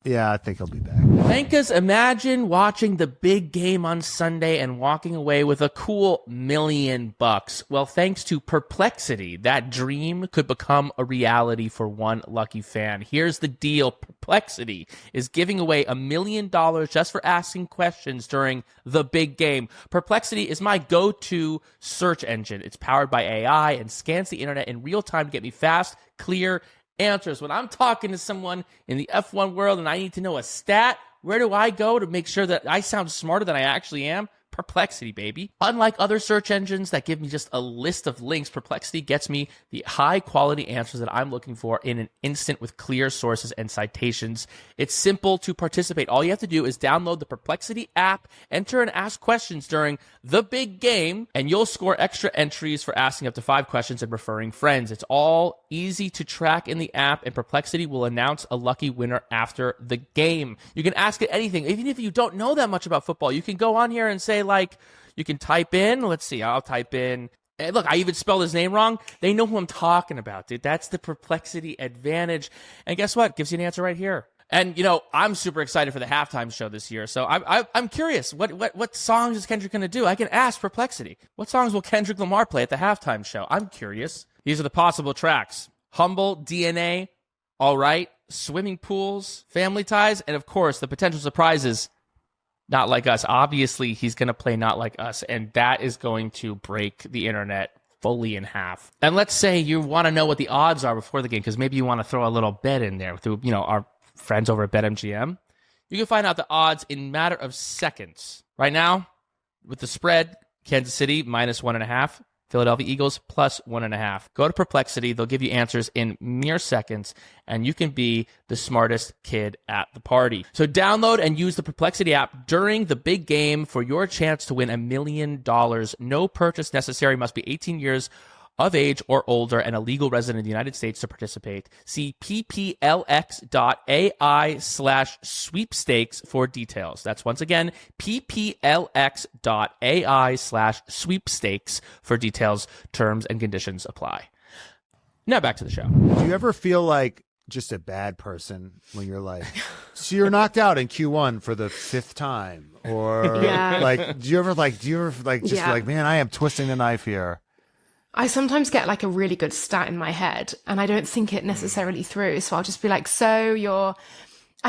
Yeah, I think he'll be back. Vankers, imagine watching the big game on Sunday and walking away with a cool $1 million. Well, thanks to Perplexity, that dream could become a reality for one lucky fan. Here's the deal. Perplexity is giving away $1 million just for asking questions during the big game. Perplexity is my go-to search engine. It's powered by AI and scans the internet in real time to get me fast, clear answers. When I'm talking to someone in the F1 world and I need to know a stat, where do I go to make sure that I sound smarter than I actually am? Perplexity, baby. Unlike other search engines that give me just a list of links, Perplexity gets me the high-quality answers that I'm looking for in an instant with clear sources and citations. It's simple to participate. All you have to do is download the Perplexity app, enter and ask questions during the big game, and you'll score extra entries for asking up to 5 questions and referring friends. It's all easy to track in the app, and Perplexity will announce a lucky winner after the game. You can ask it anything. Even if you don't know that much about football, you can go on here and say, like, you can type in, let's see, I'll type in, look, I even spelled his name wrong. They know who I'm talking about, dude. That's the Perplexity advantage. And guess what? Gives you an answer right here. And, I'm super excited for the halftime show this year. So I'm curious, what songs is Kendrick going to do? I can ask Perplexity. What songs will Kendrick Lamar play at the halftime show? I'm curious. These are the possible tracks. Humble, DNA, All Right, Swimming Pools, Family Ties, and of course, the potential surprises, Not Like Us. Obviously, he's going to play Not Like Us, and that is going to break the internet fully in half. And let's say you want to know what the odds are before the game, because maybe you want to throw a little bet in there through, our friends over at BetMGM. You can find out the odds in a matter of seconds. Right now, with the spread, Kansas City -1.5, Philadelphia Eagles +1.5. Go to Perplexity. They'll give you answers in mere seconds, and you can be the smartest kid at the party. So download and use the Perplexity app during the big game for your chance to win $1 million. No purchase necessary. Must be 18 years of age or older and a legal resident of the United States to participate. See pplx.ai/sweepstakes for details. That's once again, pplx.ai/sweepstakes for details. Terms and conditions apply. Now back to the show. Do you ever feel like just a bad person when you're like, so you're knocked out in Q1 for the 5th time? Or like, do you ever just like, man, I am twisting the knife here? I sometimes get like a really good stat in my head and I don't think it necessarily through. So I'll just be like, I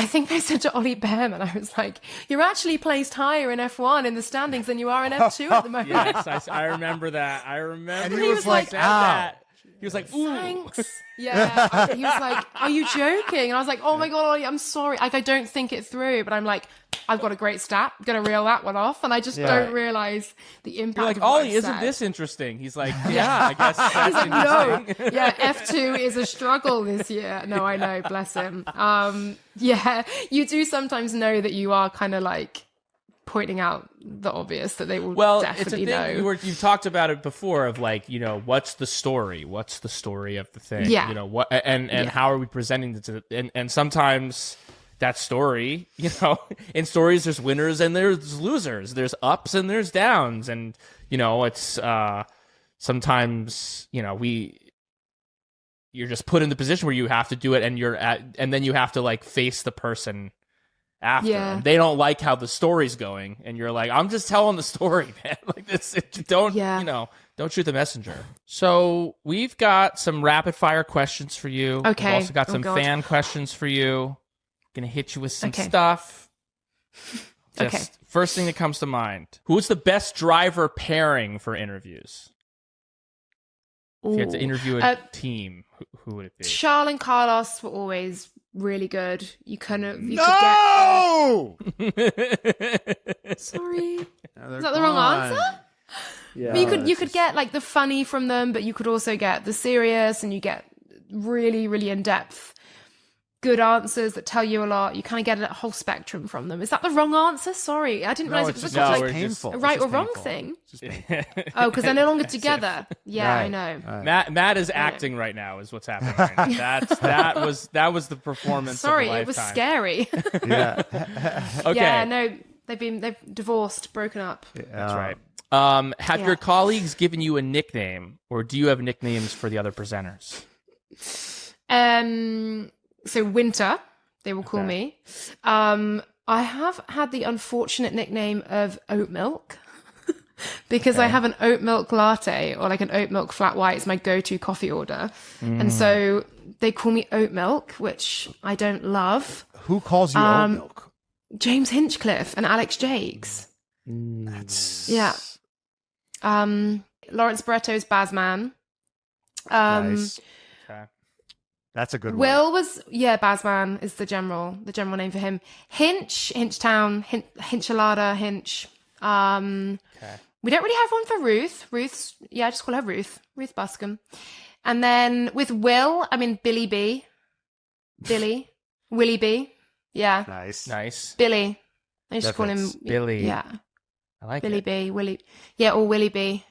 think I said to Ollie Behrman, I was like, you're actually placed higher in F1 in the standings than you are in F2 at the moment. Yes, I remember that. And he was like, that. He was like, ooh. Thanks. Yeah. He was like, are you joking? And I was like, oh my God, Ollie, I'm sorry. Like, I don't think it through, but I'm like, I've got a great stat. I'm going to reel that one off. And I just don't realize the impact. You're like, of what Ollie, isn't this interesting? He's like, yeah, I guess. He's like, no. Yeah, F2 is a struggle this year. No, I know. Bless him. Yeah, you do sometimes know that you are kind of like pointing out the obvious, that they will definitely know. You've talked about it before of like, what's the story? What's the story of the thing? Yeah. What and how are we presenting it to and sometimes that story, in stories there's winners and there's losers. There's ups and there's downs. And, it's sometimes, you're just put in the position where you have to do it and then you have to like face the person after. And they don't like how the story's going, and you're like, I'm just telling the story, man. Like this, don't shoot the messenger. So we've got some rapid fire questions for you. Okay. We've also got some fan questions for you. Gonna hit you with some stuff. First thing that comes to mind: who's the best driver pairing for interviews? If you had to interview a team, who would it be? Charles and Carlos were always really good. You could get. Sorry, is that the wrong answer? Yeah, but you could get like the funny from them, but you could also get the serious, and you get really, really in depth, good answers that tell you a lot. You kind of get a whole spectrum from them. Is that the wrong answer? Sorry, I didn't realize it was like painful. A right or wrong thing. Oh, because they're no longer together. Yeah, right. I know. Right. Matt is acting right now. Is what's happening right now. That was the performance. Sorry, of a lifetime. It was scary. Yeah. Okay. Yeah, no, they've divorced, broken up. That's right. Have your colleagues given you a nickname, or do you have nicknames for the other presenters? So Winter, they will call me. I have had the unfortunate nickname of Oat Milk because I have an oat milk latte or like an oat milk flat white is my go-to coffee order. And so they call me Oat Milk, which I don't love. Who calls you Oat Milk? James Hinchcliffe and Alex Jakes. Yeah. Lawrence Barretto's Bazman. Nice. That's a good one. Will was Bazman is the general name for him. Hinchtown, Hinchalada, Hinch. We don't really have one for Ruth. Ruth's I just call her Ruth Buscombe. And then with Will, I mean Willie B. Yeah. Nice. Billy. I just call him Billy. Yeah. I like Billy it. B. Willie. Yeah, or Willie B.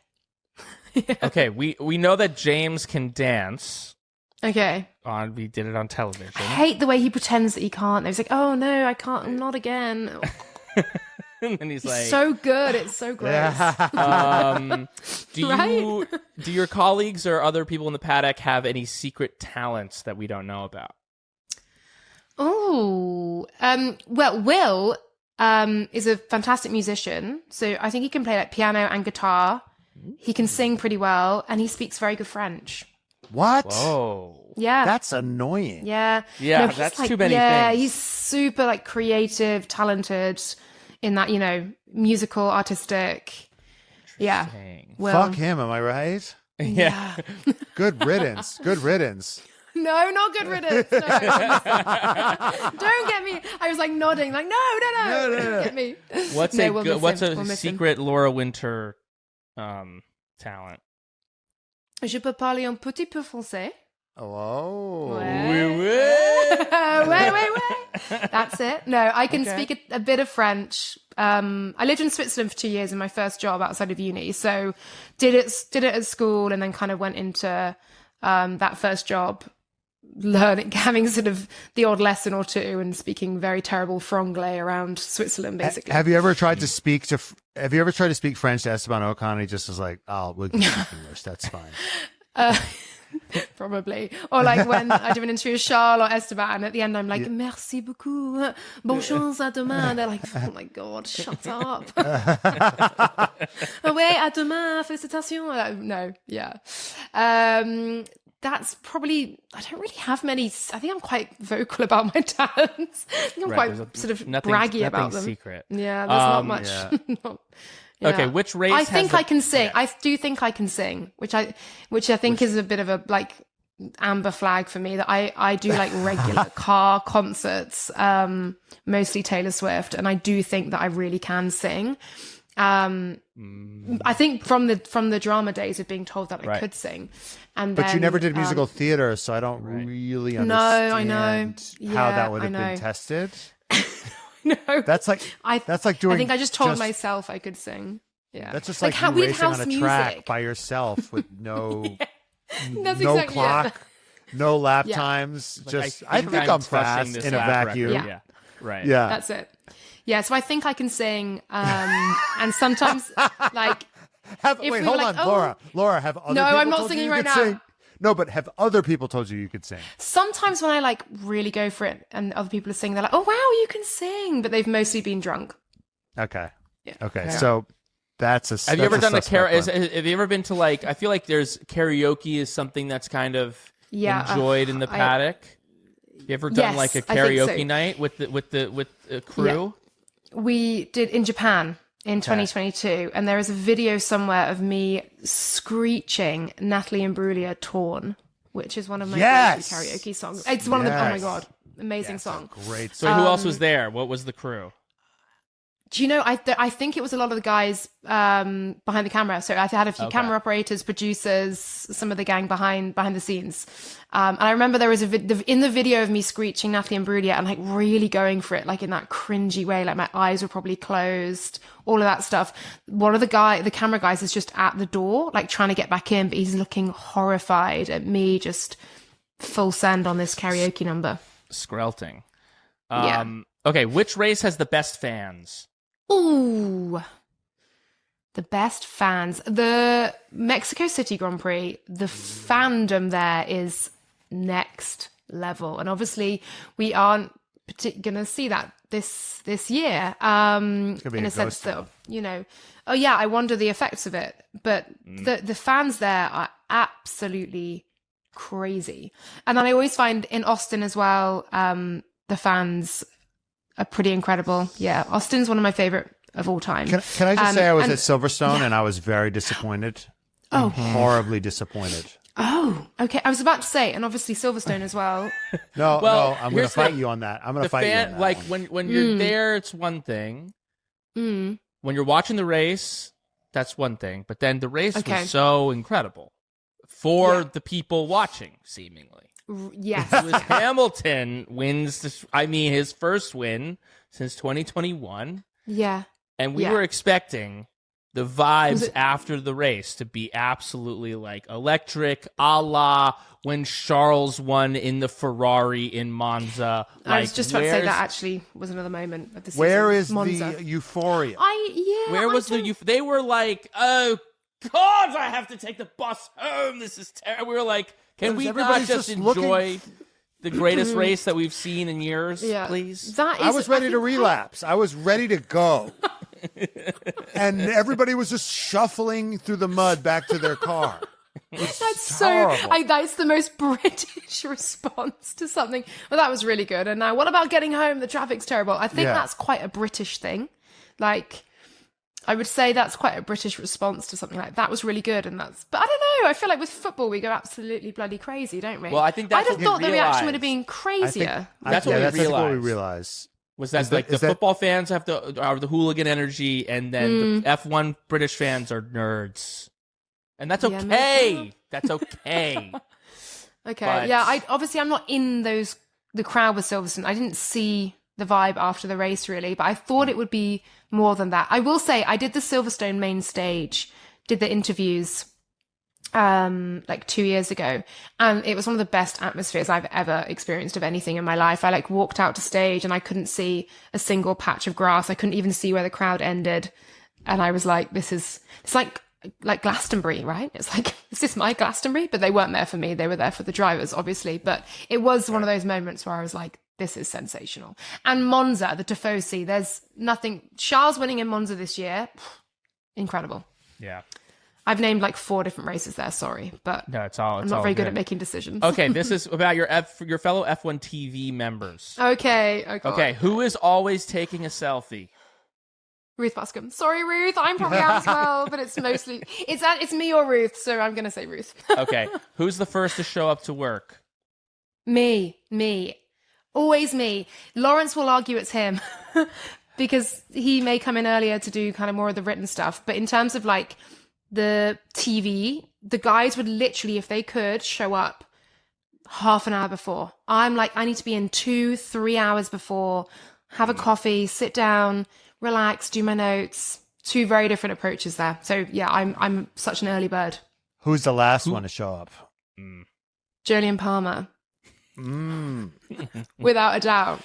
Okay, we know that James can dance. Okay. We did it on television. I hate the way he pretends that he can't. He's like, oh no, I can't. I'm not again. And he's like, so good. It's so gross. Do your colleagues or other people in the paddock have any secret talents that we don't know about? Oh, well, Will is a fantastic musician. So I think he can play like piano and guitar. He can sing pretty well, and he speaks very good French. What? Whoa. Yeah. That's annoying. Yeah. Yeah, no, that's too many things. Yeah, he's super like creative, talented in that, musical, artistic. Yeah. Well, fuck him, am I right? Yeah. Good riddance. Good riddance. No, not good riddance. No. Don't get me. I was like nodding, like, no. Don't get me. What's a secret Laura Winter talent? Je peux parler un petit peu français. Oh. Ouais. Wait. That's it. No, I can speak a bit of French. I lived in Switzerland for 2 years in my first job outside of uni. So did it at school, and then kind of went into that first job, learning, having sort of the odd lesson or two, and speaking very terrible franglais around Switzerland, basically. Have you ever tried to speak French to Esteban Ocon? He just was like, "Oh, we'll speak English. That's fine." Probably. Or like when I do an interview with Charles or Esteban, at the end I'm like, merci beaucoup, bonne chance, à demain. They're like, oh my God, shut up. Oh, wait, à demain, félicitations. No, yeah. That's probably, I don't really have many. I think I'm quite vocal about my talents. I think I'm quite sort of braggy about them. Secret. Yeah, there's not much. Yeah. Okay, which race? I think I can sing. I do think I can sing, which I think is a bit of a like amber flag for me, that I do like regular car concerts, mostly Taylor Swift, and I do think that I really can sing. I think from the drama days of being told that I could sing, but you never did musical theater, so I don't really understand. No, I know how that would have been tested. No, that's like doing. I think I just told myself I could sing. Yeah, that's just like you racing on a track by yourself with no no clock, no lap times. Just I think I'm fast in a vacuum. Yeah, right. Yeah, that's it. Yeah, so I think I can sing, and sometimes like. Wait, hold on, Laura. Have other people I'm not told singing you right now. Sing? No, but have other people told you you could sing? Sometimes when I like really go for it and other people are singing, they're like, "Oh wow, you can sing," but they've mostly been drunk. Okay. Yeah. Okay. So that's a. Have you ever done a karaoke? Have you ever been to like? I feel like there's karaoke is something that's kind of enjoyed in the paddock. You ever done like a karaoke night with the crew? Yeah. We did in Japan. In 2022, and there is a video somewhere of me screeching Natalie Imbruglia "Torn," which is one of my favorite karaoke songs. It's one of the, oh my God, amazing song. Great. So who else was there? What was the crew? Do you know, I think it was a lot of the guys behind the camera. So I had a few camera operators, producers, some of the gang behind the scenes. And I remember there was in the video of me screeching Natalie Imbruglia and like really going for it, like in that cringy way, like my eyes were probably closed, all of that stuff. One of the camera guys is just at the door, like trying to get back in, but he's looking horrified at me just full send on this karaoke number. Skrelting. Okay, which race has the best fans? Ooh, the best fans. The Mexico City Grand Prix, the fandom there is next level. And obviously we aren't going to see that this year. In a sense that, I wonder the effects of it. But the fans there are absolutely crazy. And then I always find in Austin as well, the fans are pretty incredible. Yeah, Austin's one of my favorite of all time. Can I just say I was at Silverstone and I was very disappointed. Oh, horribly disappointed. Oh, okay. I was about to say, and obviously Silverstone as well. No, I'm going to fight you on that. I'm going to fight you on that. Like when you're there, it's one thing. When you're watching the race, that's one thing. But then the race was so incredible for the people watching, seemingly. Yes. It was Hamilton wins his first win since 2021. Yeah. And we were expecting the vibes after the race to be absolutely like electric, a la when Charles won in the Ferrari in Monza. I was just about to say that actually was another moment of the season. Where is Monza. the euphoria? Where was the euphoria? They were like, oh, God, I have to take the bus home. This is terrible. We were like, can we not just enjoy the greatest race that we've seen in years, please? I was ready to relapse. I was ready to go. And everybody was just shuffling through the mud back to their car. That's that's the most British response to something. Well, that was really good. And now what about getting home? The traffic's terrible. I think that's quite a British thing. Like, I would say that's quite a British response to something like that was really good. But I don't know. I feel like with football, we go absolutely bloody crazy, don't we? Well, I think that's I'd have thought the reaction would have been crazier. That's what we realized. Was that the football fans are the hooligan energy, and then the F1 British fans are nerds. And that's okay. That's okay. Okay. But, I'm not in the crowd with Silverstone. I didn't see the vibe after the race, really. But I thought it would be more than that. I will say I did the Silverstone main stage, did the interviews like 2 years ago, and it was one of the best atmospheres I've ever experienced of anything in my life. I like walked out to stage and I couldn't see a single patch of grass. I couldn't even see where the crowd ended. And I was like, it's like Glastonbury, right? It's like, is this my Glastonbury? But they weren't there for me. They were there for the drivers, obviously. But it was one of those moments where I was like, this is sensational. And Monza, the Tifosi, there's nothing. Charles winning in Monza this year, incredible. Yeah. I've named like 4 different races there, sorry. But no, it's I'm not very good at making decisions. Okay, this is about your fellow F1 TV members. Okay. Who is always taking a selfie? Ruth Buscombe. Sorry, Ruth. I'm probably out as well, but it's mostly it's me or Ruth, so I'm gonna say Ruth. Okay. Who's the first to show up to work? Me. Always me. Lawrence will argue it's him because he may come in earlier to do kind of more of the written stuff. But in terms of like the TV, the guys would literally, if they could, show up half an hour before. I'm like, I need to be in 2-3 hours before, have a coffee, sit down, relax, do my notes. 2 very different approaches there. So yeah, I'm such an early bird. Who's the last one to show up? Jolyon Palmer. Without a doubt.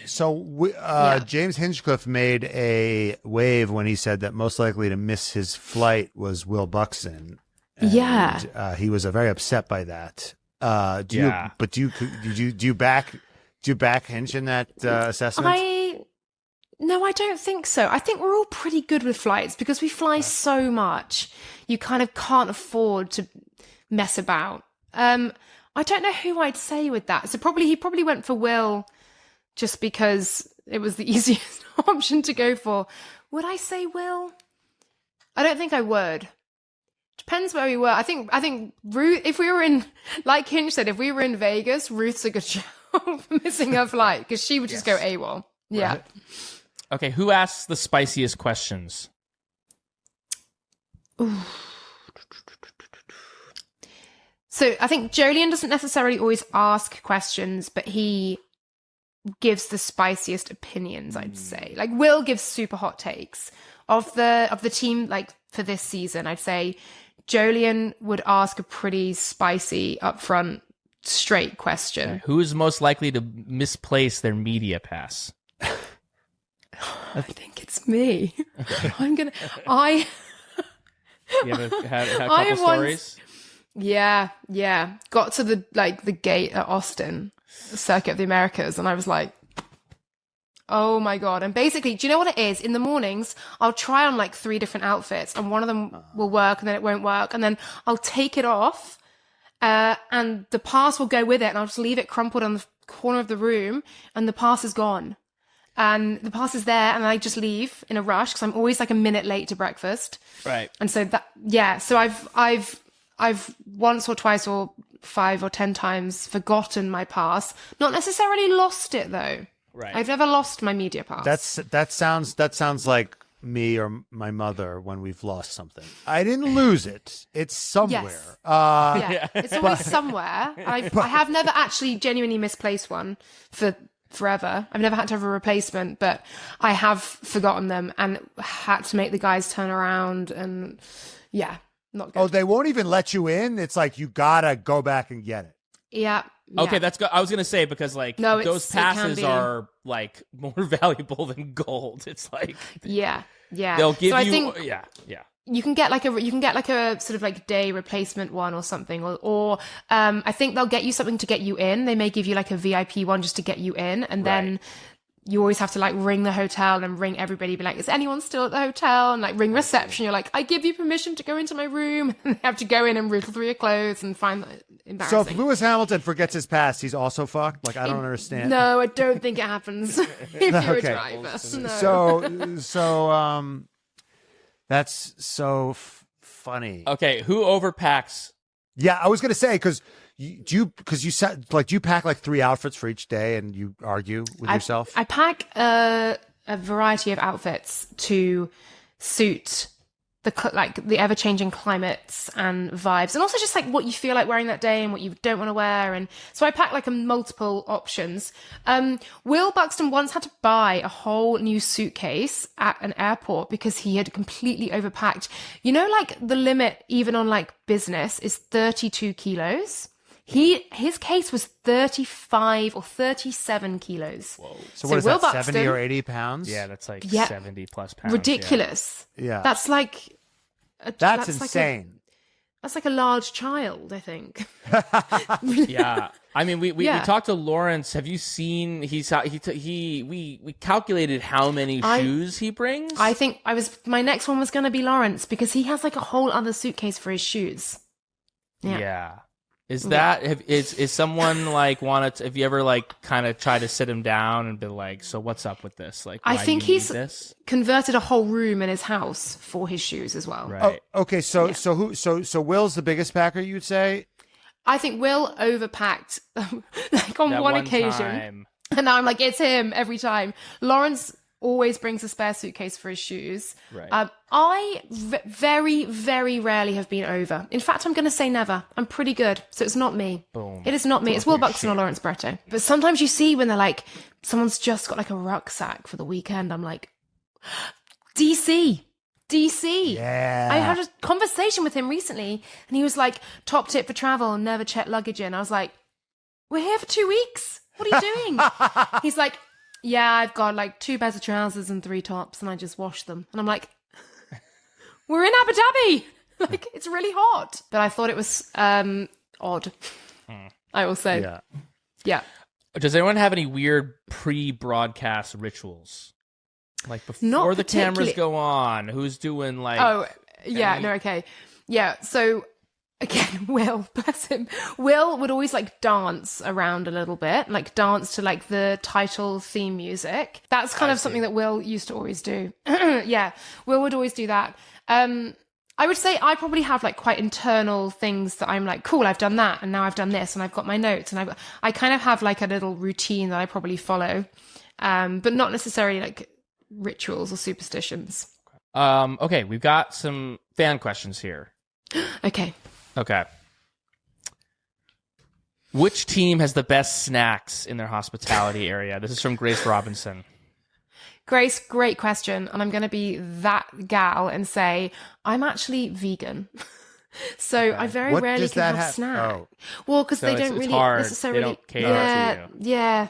So James Hinchcliffe made a wave when he said that most likely to miss his flight was Will Buxton. And, he was very upset by that. Do you back Hinch in that assessment? No, I don't think so. I think we're all pretty good with flights because we fly so much. You kind of can't afford to mess about. I don't know who I'd say with that. So he probably went for Will just because it was the easiest option to go for. Would I say Will? I don't think I would. Depends where we were. I think Ruth, if we were in, like Hinch said, if we were in Vegas, Ruth's a good show for missing her flight because she would just go AWOL. Yeah. Right. Okay, who asks the spiciest questions? Ooh. So I think Jolyon doesn't necessarily always ask questions, but he gives the spiciest opinions, I'd say. Like Will gives super hot takes. Of the team, like for this season, I'd say Jolyon would ask a pretty spicy, upfront, straight question. Okay. Who is most likely to misplace their media pass? I think it's me. Okay. You have a couple stories? Yeah. Got to the gate at Austin, the Circuit of the Americas, and I was like, oh my God. And basically, do you know what it is? In the mornings, I'll try on like 3 different outfits, and one of them will work, and then it won't work, and then I'll take it off, and the pass will go with it, and I'll just leave it crumpled on the corner of the room, and the pass is gone. And the pass is there, and I just leave in a rush because I'm always like a minute late to breakfast. Right. And so so I've once or twice or 5 or 10 times forgotten my pass. Not necessarily lost it though. Right. I've never lost my media pass. That sounds like me or my mother when we've lost something. I didn't lose it. It's somewhere. Yes. It's always somewhere. I have never actually genuinely misplaced one for forever. I've never had to have a replacement, but I have forgotten them and had to make the guys turn around, and not good. Oh, they won't even let you in? It's like you gotta go back and get it. Yeah. Okay, that's good. I was gonna say, because like those passes are like more valuable than gold. It's like they'll give I you think you can get like a sort of like day replacement one or something, or I think they'll get you something to get you in. They may give you like a VIP one just to get you in, and then you always have to like ring the hotel and ring everybody, be like, is anyone still at the hotel? And like ring reception. You're like, I give you permission to go into my room. And they have to go in and rifle through your clothes and find that embarrassing. So if Lewis Hamilton forgets his pass, he's also fucked? Like, I don't understand. No, I don't think it happens if you're a driver. No. So that's so funny. Okay, who overpacks? Yeah, I was gonna say, because you said like you pack like 3 outfits for each day, and you argue with yourself. I pack a variety of outfits to suit the ever-changing climates and vibes, and also just like what you feel like wearing that day and what you don't want to wear. And so I packed like multiple options. Will Buxton once had to buy a whole new suitcase at an airport because he had completely overpacked. You know, like the limit even on like business is 32 kilos. His case was 35 or 37 kilos. Whoa. So what is Will that, Buxton, 70 or 80 pounds? Yeah, that's like 70 plus pounds. Ridiculous. Yeah. That's like... That's insane. That's like a large child, I think. Yeah. I mean, we talked to Lawrence. Have you seen, we calculated how many shoes he brings? I think my next one was going to be Lawrence because he has like a whole other suitcase for his shoes. Yeah. Is that is someone like have you ever like kind of tried to sit him down and be like, so what's up with this? Like, I think he's converted a whole room in his house for his shoes as well. Right. Oh, okay. So Will's the biggest packer, you'd say? I think Will overpacked like on one occasion, and now I'm like, it's him every time. Lawrence always brings a spare suitcase for his shoes. Right. I very, very rarely have been over. In fact, I'm going to say never. I'm pretty good. So it's not me. Boom. It is not me. It's Will Buxton or Lawrence Bretto. But sometimes you see when they're like, someone's just got like a rucksack for the weekend. I'm like, DC. Yeah. I had a conversation with him recently and he was like, top tip for travel, never check luggage in. I was like, we're here for 2 weeks. What are you doing? He's like, yeah, I've got like 2 pairs of trousers and 3 tops and I just wash them. And I'm like, we're in Abu Dhabi. Like, it's really hot. But I thought it was odd. I will say. Yeah. Does anyone have any weird pre-broadcast rituals? Like before the cameras go on, who's doing like... Oh, yeah, no, okay. Yeah, so... Again, Will, bless him. Will would always like dance around a little bit, like dance to like the title theme music. That's kind of something that Will used to always do. Yeah, Will would always do that. I would say I probably have like quite internal things that I'm like, cool, I've done that and now I've done this and I've got my notes and I kind of have like a little routine that I probably follow, but not necessarily like rituals or superstitions. Okay, we've got some fan questions here. Okay. Which team has the best snacks in their hospitality area? This is from Grace Robinson. Grace, great question. And I'm going to be that gal and say, I'm actually vegan. So I very rarely can have snack. Oh. Well, because they don't really necessarily... They don't cater to you. Yeah.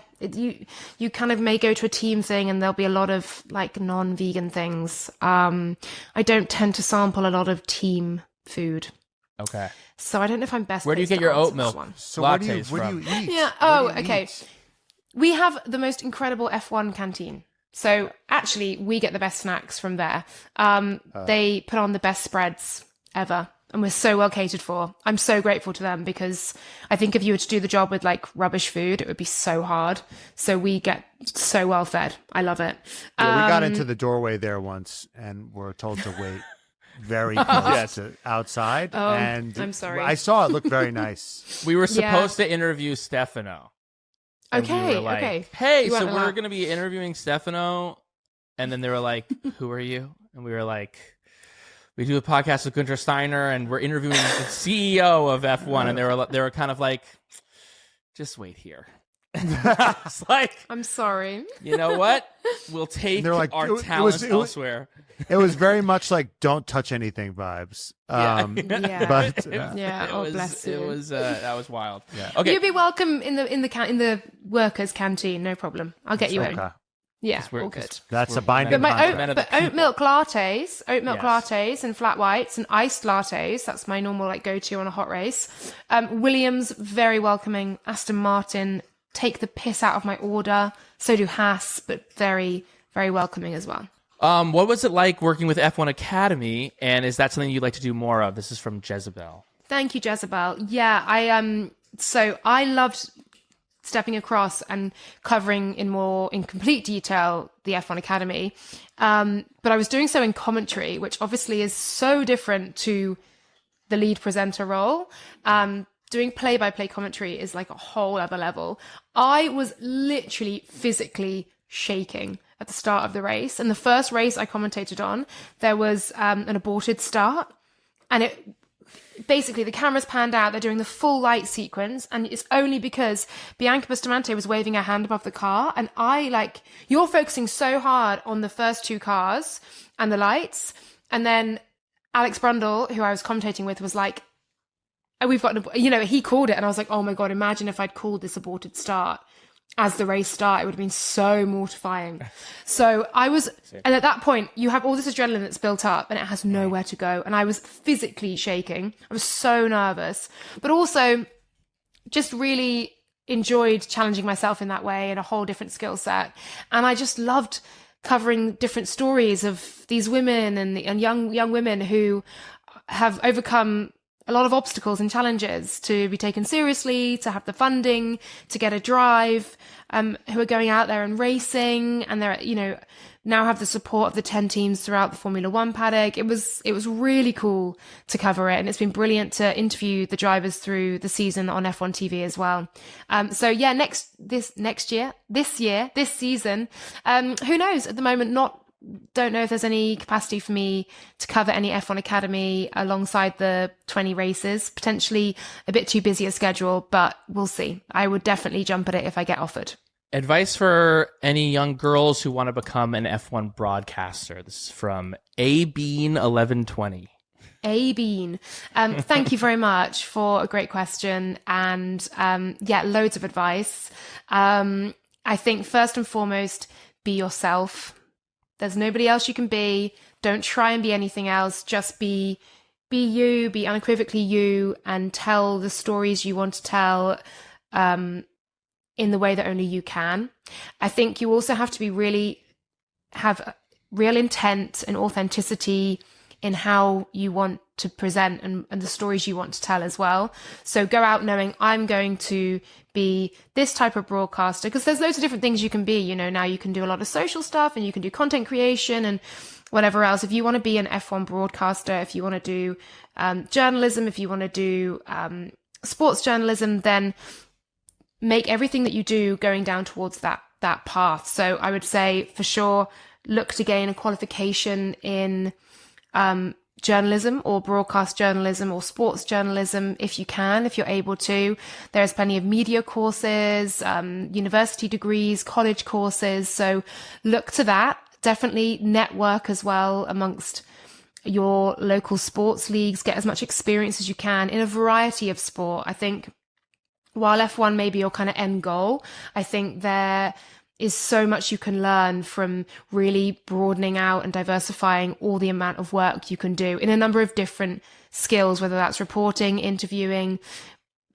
You kind of may go to a team thing and there'll be a lot of like non-vegan things. I don't tend to sample a lot of team food. Okay. So I don't know if I'm best. Where do you get your oat milk? So what do you eat? Yeah. Oh, okay. We have the most incredible F1 canteen. So actually, we get the best snacks from there. They put on the best spreads ever. And we're so well catered for. I'm so grateful to them because I think if you were to do the job with like rubbish food, it would be so hard. So we get so well fed. I love it. Yeah, we got into the doorway there once and were told to wait very close to outside. Oh, and I'm sorry. I saw it look very nice. We were supposed to interview Stefano. Okay, we were like, okay. Hey, so we're going to be interviewing Stefano. And then they were like, who are you? And we were like, we do a podcast with Günther Steiner and we're interviewing the CEO of F1. And they were kind of like, just wait here. It's like, I'm sorry. You know what? We'll take like, our talents elsewhere. It was very much like don't touch anything vibes. But bless you. It was that was wild. Yeah. Okay. You'll be welcome in the workers' canteen. No problem. I'll get you in. Yeah, all good. That's a binding. But oat milk lattes, lattes, and flat whites, and iced lattes. That's my normal like go to on a hot race. Williams, very welcoming. Aston Martin, take the piss out of my order. So do Haas, but very, very welcoming as well. What was it like working with F1 Academy, and is that something you'd like to do more of? This is from Jezebel. Thank you, Jezebel. Yeah, so I loved stepping across and covering in complete detail the F1 Academy. But I was doing so in commentary, which obviously is so different to the lead presenter role. Doing play-by-play commentary is like a whole other level. I was literally physically shaking at the start of the race. And the first race I commentated on, there was an aborted start, and it basically, the camera's panned out, they're doing the full light sequence, and it's only because Bianca Bustamante was waving her hand above the car, and you're focusing so hard on the first two cars and the lights, and then Alex Brundle, who I was commentating with, was like, oh, we've got, he called it, and I was like, oh my God, imagine if I'd called this aborted start as the race started. It would have been so mortifying. So and at that point, you have all this adrenaline that's built up and it has nowhere to go. And I was physically shaking. I was so nervous, but also just really enjoyed challenging myself in that way, in a whole different skill set. And I just loved covering different stories of these women and young women who have overcome a lot of obstacles and challenges to be taken seriously, to have the funding, to get a drive, who are going out there and racing, and they're, now have the support of the 10 teams throughout the Formula One paddock. It was really cool to cover it, and it's been brilliant to interview the drivers through the season on F1 TV as well. So yeah, this season, who knows? At the moment, don't know if there's any capacity for me to cover any F1 Academy alongside the 20 races. Potentially a bit too busy a schedule, but we'll see. I would definitely jump at it if I get offered. Advice for any young girls who want to become an F1 broadcaster. This is from ABean1120. ABean. Thank you very much for a great question. And loads of advice. I think first and foremost, be yourself. There's nobody else you can be. Don't try and be anything else. Just be you, be unequivocally you, and tell the stories you want to tell in the way that only you can. I think you also have to have real intent and authenticity in how you want to present and the stories you want to tell as well. So go out knowing I'm going to be this type of broadcaster, because there's loads of different things you can be. Now you can do a lot of social stuff and you can do content creation and whatever else. If you want to be an F1 broadcaster, if you want to do journalism, if you want to do sports journalism, then make everything that you do going down towards that path. So I would say for sure, look to gain a qualification in journalism or broadcast journalism or sports journalism if you're able to. There's plenty of media courses, university degrees, college courses. So look to that. Definitely network as well amongst your local sports leagues. Get as much experience as you can in a variety of sport. I think while F1 may be your kind of end goal, I think there is so much you can learn from really broadening out and diversifying all the amount of work you can do in a number of different skills, whether that's reporting, interviewing,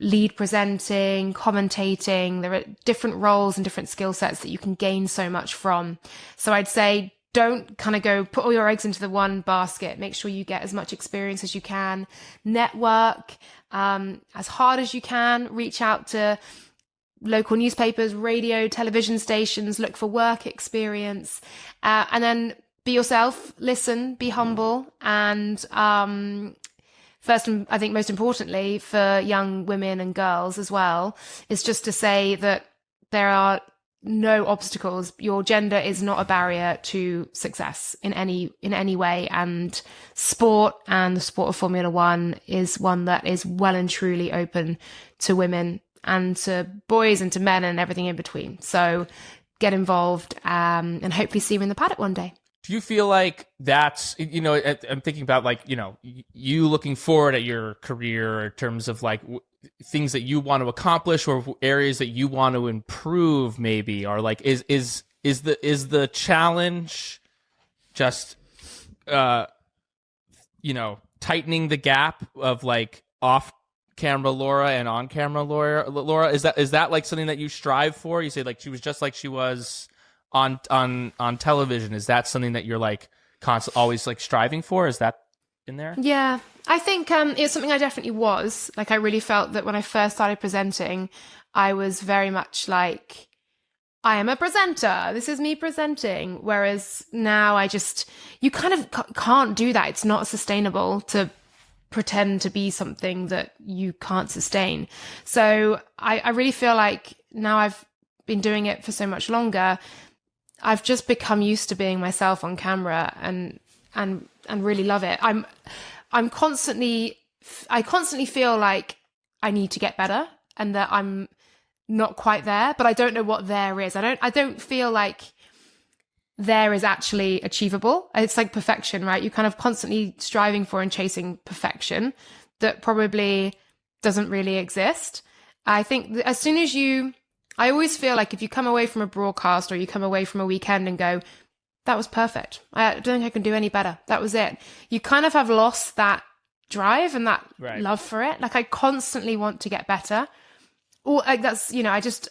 lead presenting, commentating. There are different roles and different skill sets that you can gain so much from. So I'd say don't kind of go put all your eggs into the one basket. Make sure you get as much experience as you can. Network as hard as you can. Reach out to local newspapers, radio, television stations. Look for work experience, and then be yourself. Listen, be humble, and first, and I think most importantly for young women and girls as well, is just to say that there are no obstacles. Your gender is not a barrier to success in any way, and sport and the sport of Formula One is one that is well and truly open to women and to boys and to men and everything in between. So get involved and hopefully see you in the paddock one day. Do you feel like that's, I'm thinking about you looking forward at your career in terms of things that you want to accomplish or areas that you want to improve maybe, or is the challenge just, tightening the gap of off camera Laura and on camera Laura? Is that something that you strive for? You say she was just like she was on television. Is that something that you're always striving for? Is that in there? Yeah, I think it's something I definitely was. I really felt that when I first started presenting, I was very much I am a presenter. This is me presenting. Whereas now you kind of can't do that. It's not sustainable to pretend to be something that you can't sustain. So I really feel like now I've been doing it for so much longer, I've just become used to being myself on camera and really love it. I constantly feel like I need to get better and that I'm not quite there, but I don't know what there is. I don't feel like there is actually achievable. It's like perfection, right? You're kind of constantly striving for and chasing perfection that probably doesn't really exist. I think as soon as I always feel like if you come away from a broadcast or you come away from a weekend and go, that was perfect. I don't think I can do any better. That was it. You kind of have lost that drive and that love for it. Like I constantly want to get better. Or like that's,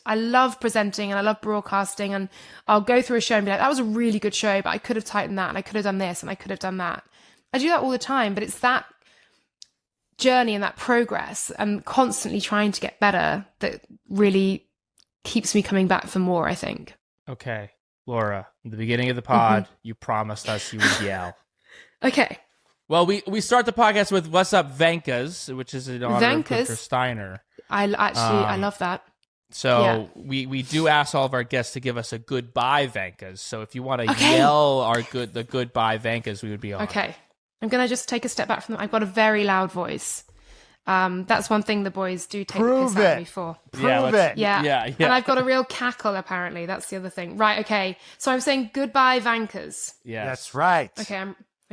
I love presenting and I love broadcasting, and I'll go through a show and be like, that was a really good show, but I could have tightened that and I could have done this and I could have done that. I do that all the time, but it's that journey and that progress and constantly trying to get better that really keeps me coming back for more, I think. Okay. Laura, in the beginning of the pod, you promised us you would yell. Okay. Well, we start the podcast with "What's Up, Venkas," which is in honor of Gunther Steiner. I love that. So we do ask all of our guests to give us a goodbye, Venkas. So if you want to yell the goodbye, Venkas, we would be on. Okay. I'm going to just take a step back from them. I've got a very loud voice. That's one thing the boys do take the piss out of me for. Prove it. Yeah. And I've got a real cackle, apparently. That's the other thing. Right, okay. So I'm saying goodbye, Vankers. Yes. That's right.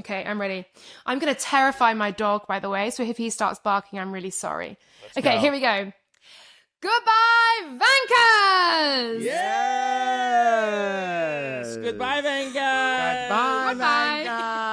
Okay, I'm ready. I'm going to terrify my dog, by the way. So if he starts barking, I'm really sorry. Let's go. Here we go. Goodbye, Vankers! Yes! Goodbye, Vankers! Goodbye, Vankers!